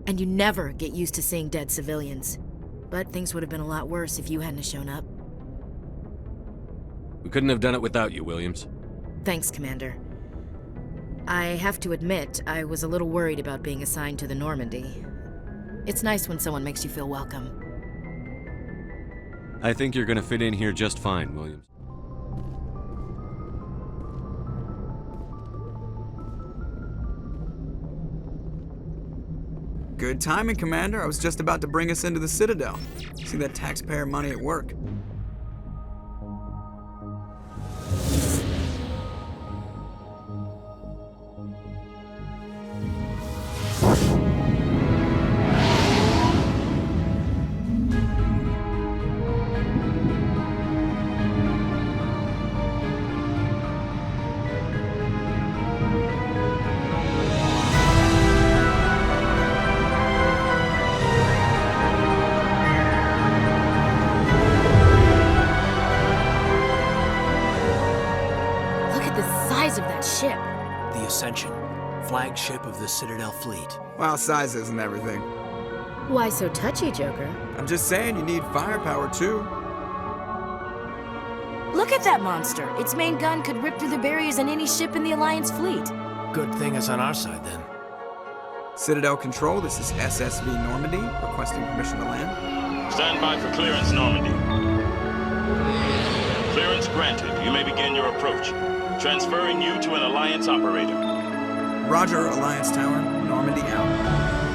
and you never get used to seeing dead civilians. But things would have been a lot worse if you hadn't shown up. We couldn't have done it without you, Williams. Thanks, Commander. I have to admit, I was a little worried about being assigned to the Normandy. It's nice when someone makes you feel welcome. I think you're gonna fit in here just fine, Williams. Good timing, Commander. I was just about to bring us into the Citadel. See that taxpayer money at work. Flagship of the Citadel fleet. Well, size isn't everything. Why so touchy, Joker? I'm just saying you need firepower, too. Look at that monster! Its main gun could rip through the barriers in any ship in the Alliance fleet. Good thing it's on our side, then. Citadel Control, this is SSV Normandy, requesting permission to land. Stand by for clearance, Normandy. Clearance granted. You may begin your approach. Transferring you to an Alliance operator. Roger, Alliance Tower. Normandy out.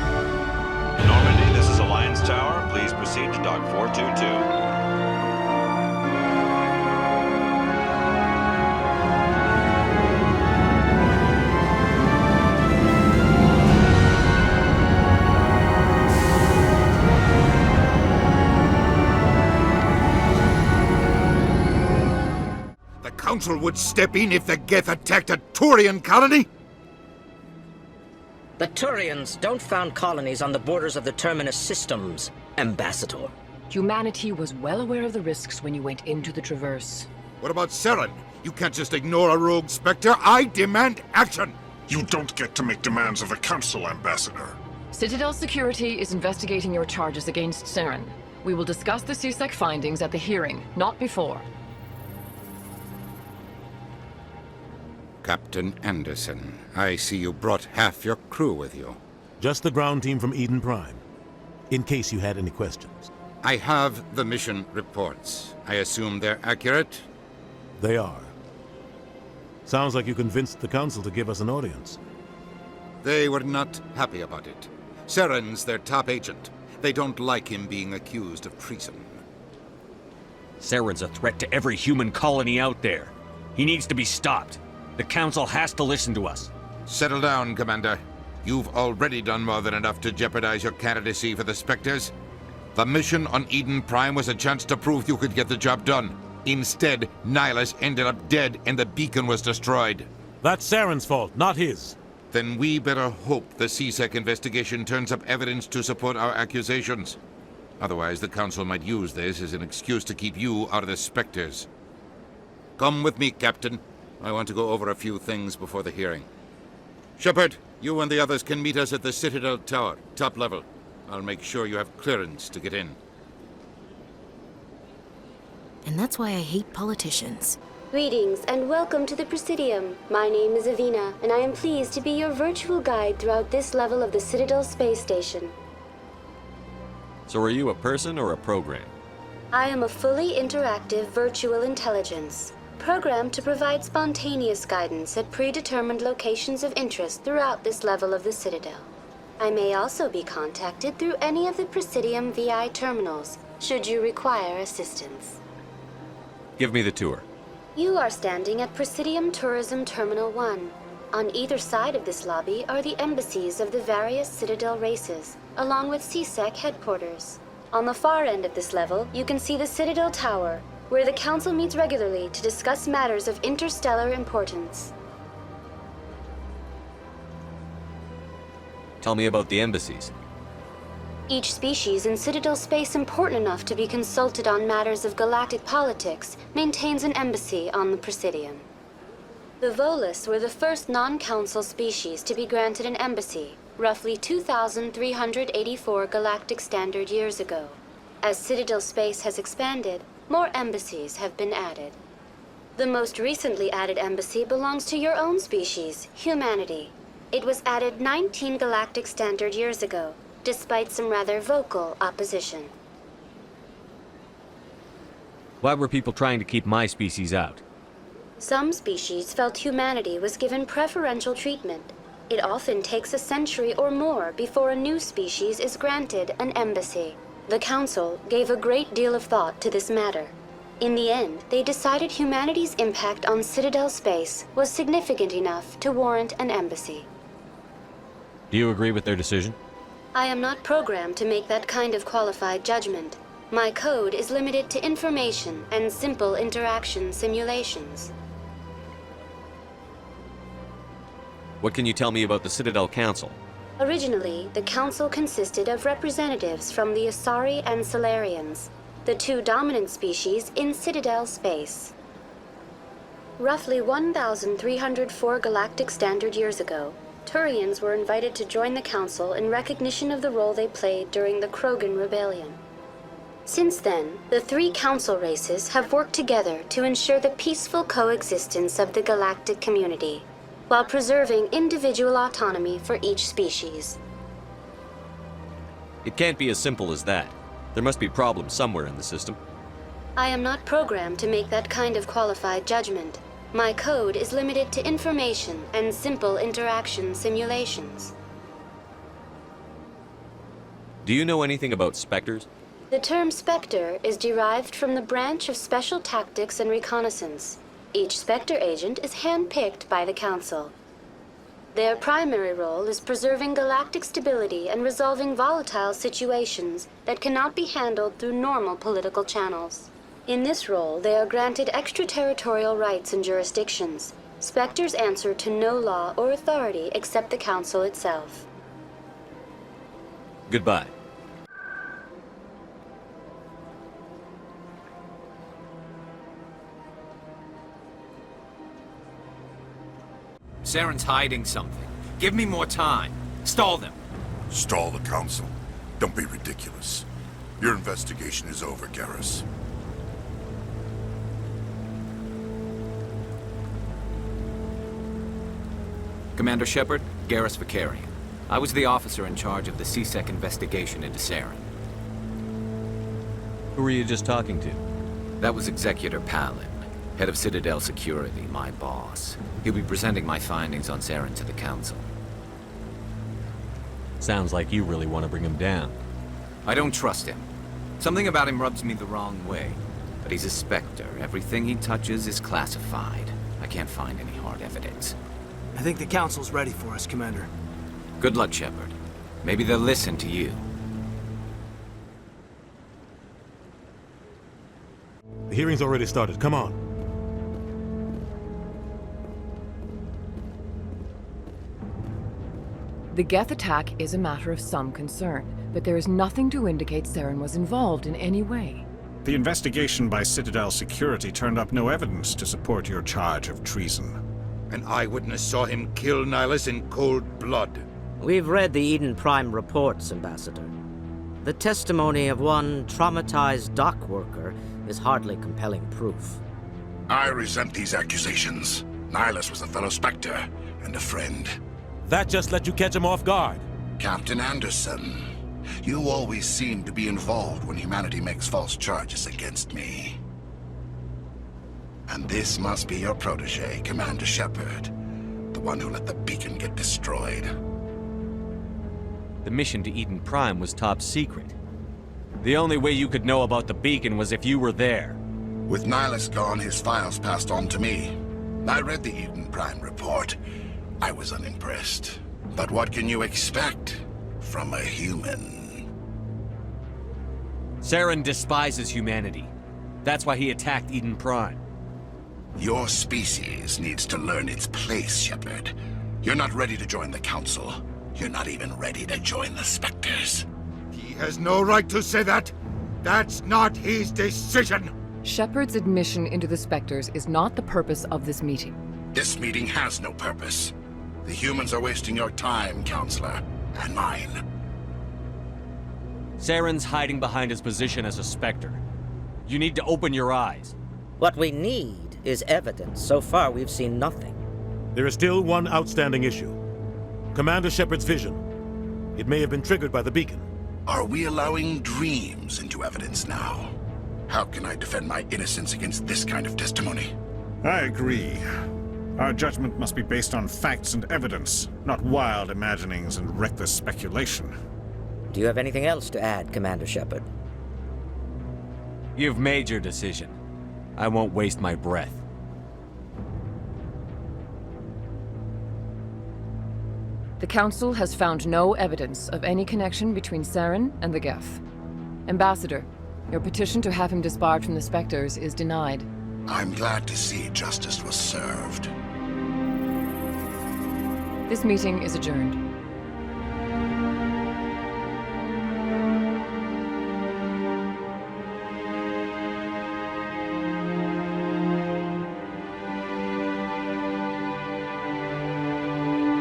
Tower, please proceed to Dock 422. The Council would step in if the Geth attacked a Turian colony? The Turians don't found colonies on the borders of the Terminus systems, Ambassador. Humanity was well aware of the risks when you went into the Traverse. What about Saren? You can't just ignore a rogue Spectre. I demand action! You don't get to make demands of the Council, Ambassador. Citadel Security is investigating your charges against Saren. We will discuss the CSEC findings at the hearing, not before. Captain Anderson, I see you brought half your crew with you. Just the ground team from Eden Prime, in case you had any questions. I have the mission reports. I assume they're accurate? They are. Sounds like you convinced the Council to give us an audience. They were not happy about it. Saren's their top agent. They don't like him being accused of treason. Saren's a threat to every human colony out there. He needs to be stopped. The Council has to listen to us. Settle down, Commander. You've already done more than enough to jeopardize your candidacy for the Spectres. The mission on Eden Prime was a chance to prove you could get the job done. Instead, Nihilus ended up dead and the beacon was destroyed. That's Saren's fault, not his. Then we better hope the CSEC investigation turns up evidence to support our accusations. Otherwise, the Council might use this as an excuse to keep you out of the Spectres. Come with me, Captain. I want to go over a few things before the hearing. Shepard, you and the others can meet us at the Citadel Tower, top level. I'll make sure you have clearance to get in. And that's why I hate politicians. Greetings and welcome to the Presidium. My name is Avina, and I am pleased to be your virtual guide throughout this level of the Citadel Space Station. So are you a person or a program? I am a fully interactive virtual intelligence, programmed to provide spontaneous guidance at predetermined locations of interest throughout this level of the Citadel. I may also be contacted through any of the Presidium VI terminals, should you require assistance. Give me the tour. You are standing at Presidium Tourism Terminal 1. On either side of this lobby are the embassies of the various Citadel races, along with CSEC headquarters. On the far end of this level, you can see the Citadel Tower, where the Council meets regularly to discuss matters of interstellar importance. Tell me about the embassies. Each species in Citadel space important enough to be consulted on matters of galactic politics maintains an embassy on the Presidium. The Volus were the first non-Council species to be granted an embassy, roughly 2,384 galactic standard years ago. As Citadel space has expanded, more embassies have been added. The most recently added embassy belongs to your own species, humanity. It was added 19 galactic standard years ago, despite some rather vocal opposition. Why were people trying to keep my species out? Some species felt humanity was given preferential treatment. It often takes a century or more before a new species is granted an embassy. The Council gave a great deal of thought to this matter. In the end, they decided humanity's impact on Citadel space was significant enough to warrant an embassy. Do you agree with their decision? I am not programmed to make that kind of qualified judgment. My code is limited to information and simple interaction simulations. What can you tell me about the Citadel Council? Originally, the Council consisted of representatives from the Asari and Solarians, the two dominant species in Citadel space. Roughly 1,304 galactic standard years ago, Turians were invited to join the Council in recognition of the role they played during the Krogan Rebellion. Since then, the three Council races have worked together to ensure the peaceful coexistence of the galactic community, while preserving individual autonomy for each species. It can't be as simple as that. There must be problems somewhere in the system. I am not programmed to make that kind of qualified judgment. My code is limited to information and simple interaction simulations. Do you know anything about Spectres? The term Spectre is derived from the branch of Special Tactics and Reconnaissance. Each Spectre agent is handpicked by the Council. Their primary role is preserving galactic stability and resolving volatile situations that cannot be handled through normal political channels. In this role, they are granted extraterritorial rights and jurisdictions. Spectres answer to no law or authority except the Council itself. Goodbye. Saren's hiding something. Give me more time. Stall them. Stall the Council? Don't be ridiculous. Your investigation is over, Garrus. Commander Shepard, Garrus Vakarian. I was the officer in charge of the C-Sec investigation into Saren. Who were you just talking to? That was Executor Palin, head of Citadel Security, my boss. He'll be presenting my findings on Saren to the Council. Sounds like you really want to bring him down. I don't trust him. Something about him rubs me the wrong way. But he's a Spectre. Everything he touches is classified. I can't find any hard evidence. I think the Council's ready for us, Commander. Good luck, Shepard. Maybe they'll listen to you. The hearing's already started. Come on. The Geth attack is a matter of some concern, but there is nothing to indicate Saren was involved in any way. The investigation by Citadel Security turned up no evidence to support your charge of treason. An eyewitness saw him kill Nihilus in cold blood. We've read the Eden Prime reports, Ambassador. The testimony of one traumatized dock worker is hardly compelling proof. I resent these accusations. Nihilus was a fellow Spectre and a friend. That just let you catch him off guard. Captain Anderson, you always seem to be involved when humanity makes false charges against me. And this must be your protege, Commander Shepard, the one who let the beacon get destroyed. The mission to Eden Prime was top secret. The only way you could know about the beacon was if you were there. With Nihilus gone, his files passed on to me. I read the Eden Prime report. I was unimpressed. But what can you expect from a human? Saren despises humanity. That's why he attacked Eden Prime. Your species needs to learn its place, Shepard. You're not ready to join the Council. You're not even ready to join the Spectres. He has no right to say that. That's not his decision. Shepard's admission into the Spectres is not the purpose of this meeting. This meeting has no purpose. The humans are wasting your time, Counselor, and mine. Saren's hiding behind his position as a Spectre. You need to open your eyes. What we need is evidence. So far, we've seen nothing. There is still one outstanding issue. Commander Shepard's vision. It may have been triggered by the beacon. Are we allowing dreams into evidence now? How can I defend my innocence against this kind of testimony? I agree. Our judgment must be based on facts and evidence, not wild imaginings and reckless speculation. Do you have anything else to add, Commander Shepard? You've made your decision. I won't waste my breath. The Council has found no evidence of any connection between Saren and the Geth. Ambassador, your petition to have him disbarred from the Spectres is denied. I'm glad to see justice was served. This meeting is adjourned.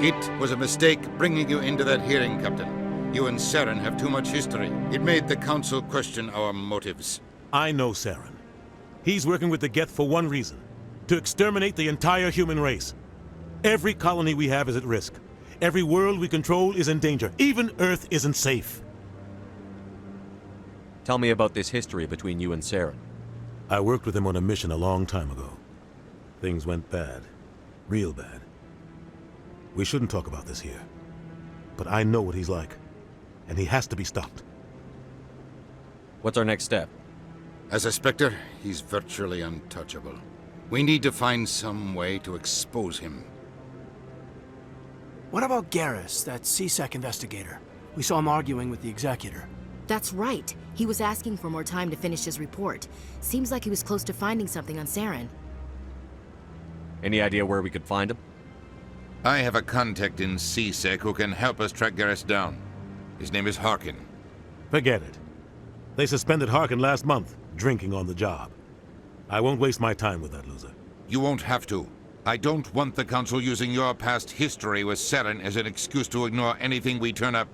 It was a mistake bringing you into that hearing, Captain. You and Saren have too much history. It made the Council question our motives. I know Saren. He's working with the Geth for one reason. To exterminate the entire human race. Every colony we have is at risk. Every world we control is in danger. Even Earth isn't safe. Tell me about this history between you and Saren. I worked with him on a mission a long time ago. Things went bad. Real bad. We shouldn't talk about this here. But I know what he's like. And he has to be stopped. What's our next step? As a Spectre, he's virtually untouchable. We need to find some way to expose him. What about Garrus, that CSEC investigator? We saw him arguing with the Executor. That's right. He was asking for more time to finish his report. Seems like he was close to finding something on Saren. Any idea where we could find him? I have a contact in CSEC who can help us track Garrus down. His name is Harkin. Forget it. They suspended Harkin last month, drinking on the job. I won't waste my time with that loser. You won't have to. I don't want the Council using your past history with Saren as an excuse to ignore anything we turn up.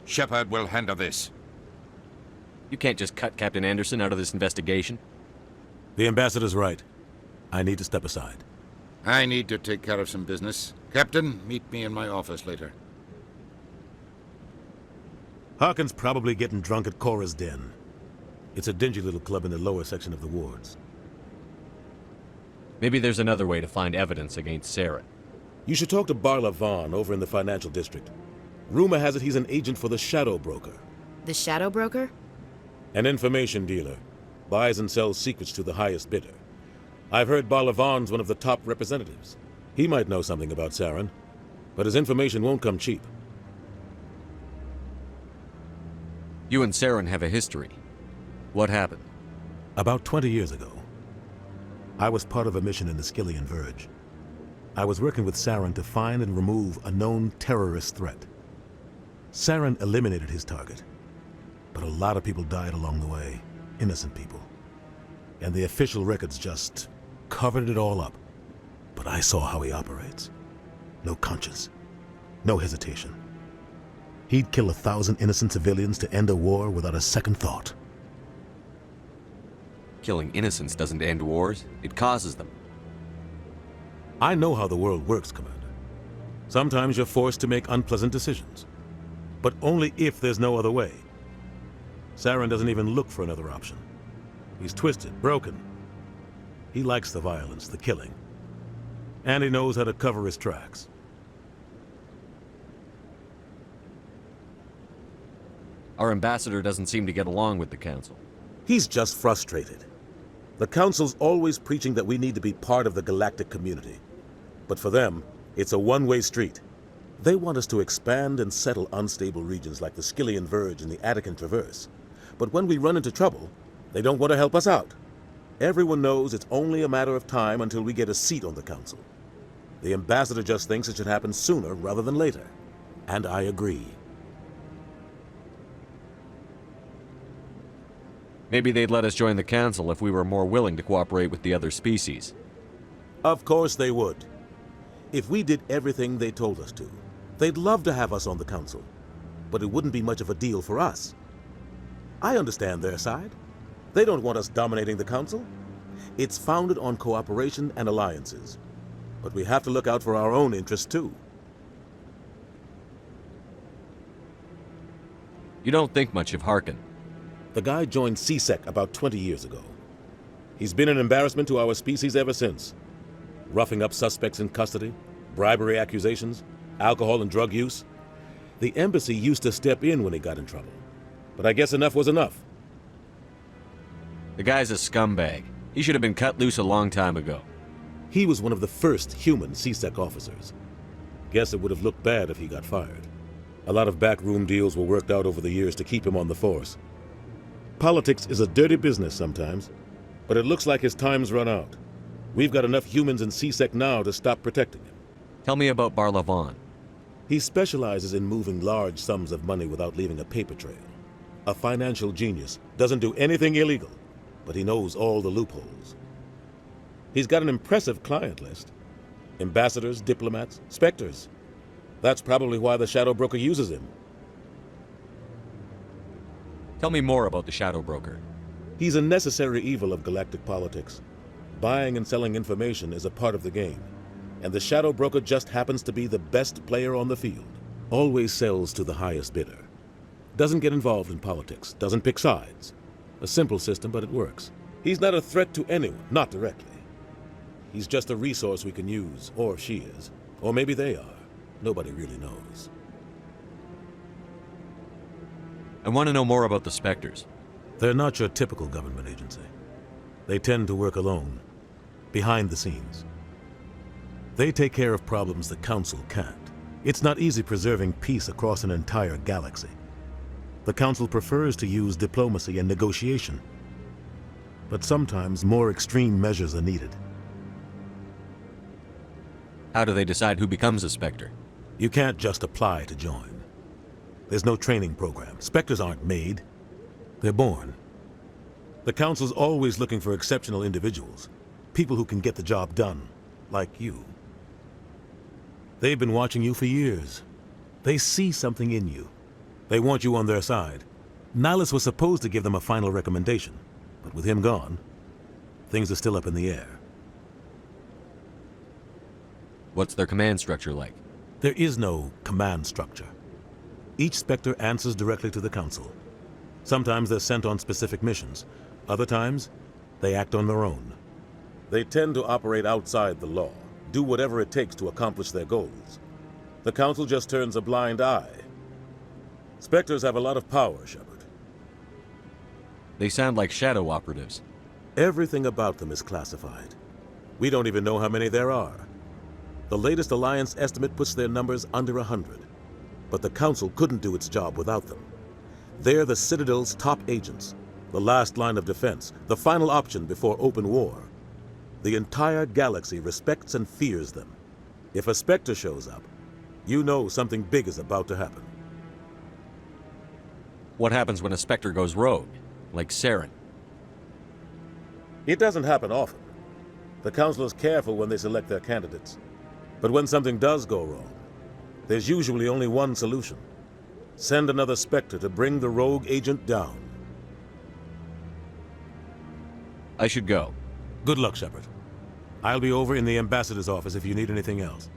Shepard will handle this. You can't just cut Captain Anderson out of this investigation. The Ambassador's right. I need to step aside. I need to take care of some business. Captain, meet me in my office later. Harkin's probably getting drunk at Cora's Den. It's a dingy little club in the lower section of the wards. Maybe there's another way to find evidence against Saren. You should talk to Barla Vaughn over in the financial district. Rumor has it he's an agent for the Shadow Broker. The Shadow Broker? An information dealer. Buys and sells secrets to the highest bidder. I've heard Barla Vaughn's one of the top representatives. He might know something about Saren, but his information won't come cheap. You and Saren have a history. What happened? About 20 years ago, I was part of a mission in the Skillian Verge. I was working with Saren to find and remove a known terrorist threat. Saren eliminated his target, but a lot of people died along the way, innocent people. And the official records just covered it all up. But I saw how he operates. No conscience, no hesitation. He'd kill 1,000 innocent civilians to end a war without a second thought. Killing innocents doesn't end wars, it causes them. I know how the world works, Commander. Sometimes you're forced to make unpleasant decisions. But only if there's no other way. Saren doesn't even look for another option. He's twisted, broken. He likes the violence, the killing. And he knows how to cover his tracks. Our ambassador doesn't seem to get along with the Council. He's just frustrated. The Council's always preaching that we need to be part of the galactic community. But for them, it's a one-way street. They want us to expand and settle unstable regions like the Skillian Verge and the Attican Traverse. But when we run into trouble, they don't want to help us out. Everyone knows it's only a matter of time until we get a seat on the Council. The Ambassador just thinks it should happen sooner rather than later. And I agree. Maybe they'd let us join the Council if we were more willing to cooperate with the other species. Of course they would. If we did everything they told us to, they'd love to have us on the Council. But it wouldn't be much of a deal for us. I understand their side. They don't want us dominating the Council. It's founded on cooperation and alliances. But we have to look out for our own interests, too. You don't think much of Harkin. The guy joined CSEC about 20 years ago. He's been an embarrassment to our species ever since. Roughing up suspects in custody, bribery accusations, alcohol and drug use. The embassy used to step in when he got in trouble. But I guess enough was enough. The guy's a scumbag. He should have been cut loose a long time ago. He was one of the first human CSEC officers. Guess it would have looked bad if he got fired. A lot of backroom deals were worked out over the years to keep him on the force. Politics is a dirty business sometimes, but it looks like his time's run out. We've got enough humans in CSEC now to stop protecting him. Tell me about Barla Vaughn. He specializes in moving large sums of money without leaving a paper trail. A financial genius, doesn't do anything illegal, but he knows all the loopholes. He's got an impressive client list. Ambassadors, diplomats, specters. That's probably why the Shadow Broker uses him. Tell me more about the Shadow Broker. He's a necessary evil of galactic politics. Buying and selling information is a part of the game, and the Shadow Broker just happens to be the best player on the field. Always sells to the highest bidder. Doesn't get involved in politics, doesn't pick sides. A simple system, but it works. He's not a threat to anyone, not directly. He's just a resource we can use, or she is. Or maybe they are. Nobody really knows. I want to know more about the Spectres. They're not your typical government agency. They tend to work alone, behind the scenes. They take care of problems the Council can't. It's not easy preserving peace across an entire galaxy. The Council prefers to use diplomacy and negotiation. But sometimes more extreme measures are needed. How do they decide who becomes a Spectre? You can't just apply to join. There's no training program. Spectres aren't made. They're born. The Council's always looking for exceptional individuals. People who can get the job done, like you. They've been watching you for years. They see something in you. They want you on their side. Nihilus was supposed to give them a final recommendation, but with him gone, things are still up in the air. What's their command structure like? There is no command structure. Each Spectre answers directly to the Council. Sometimes they're sent on specific missions. Other times, they act on their own. They tend to operate outside the law, do whatever it takes to accomplish their goals. The Council just turns a blind eye. Spectres have a lot of power, Shepard. They sound like shadow operatives. Everything about them is classified. We don't even know how many there are. The latest Alliance estimate puts their numbers under 100. But the Council couldn't do its job without them. They're the Citadel's top agents, the last line of defense, the final option before open war. The entire galaxy respects and fears them. If a Spectre shows up, you know something big is about to happen. What happens when a Spectre goes rogue, like Saren? It doesn't happen often. The Council is careful when they select their candidates. But when something does go wrong, there's usually only one solution. Send another Spectre to bring the rogue agent down. I should go. Good luck, Shepard. I'll be over in the Ambassador's office if you need anything else.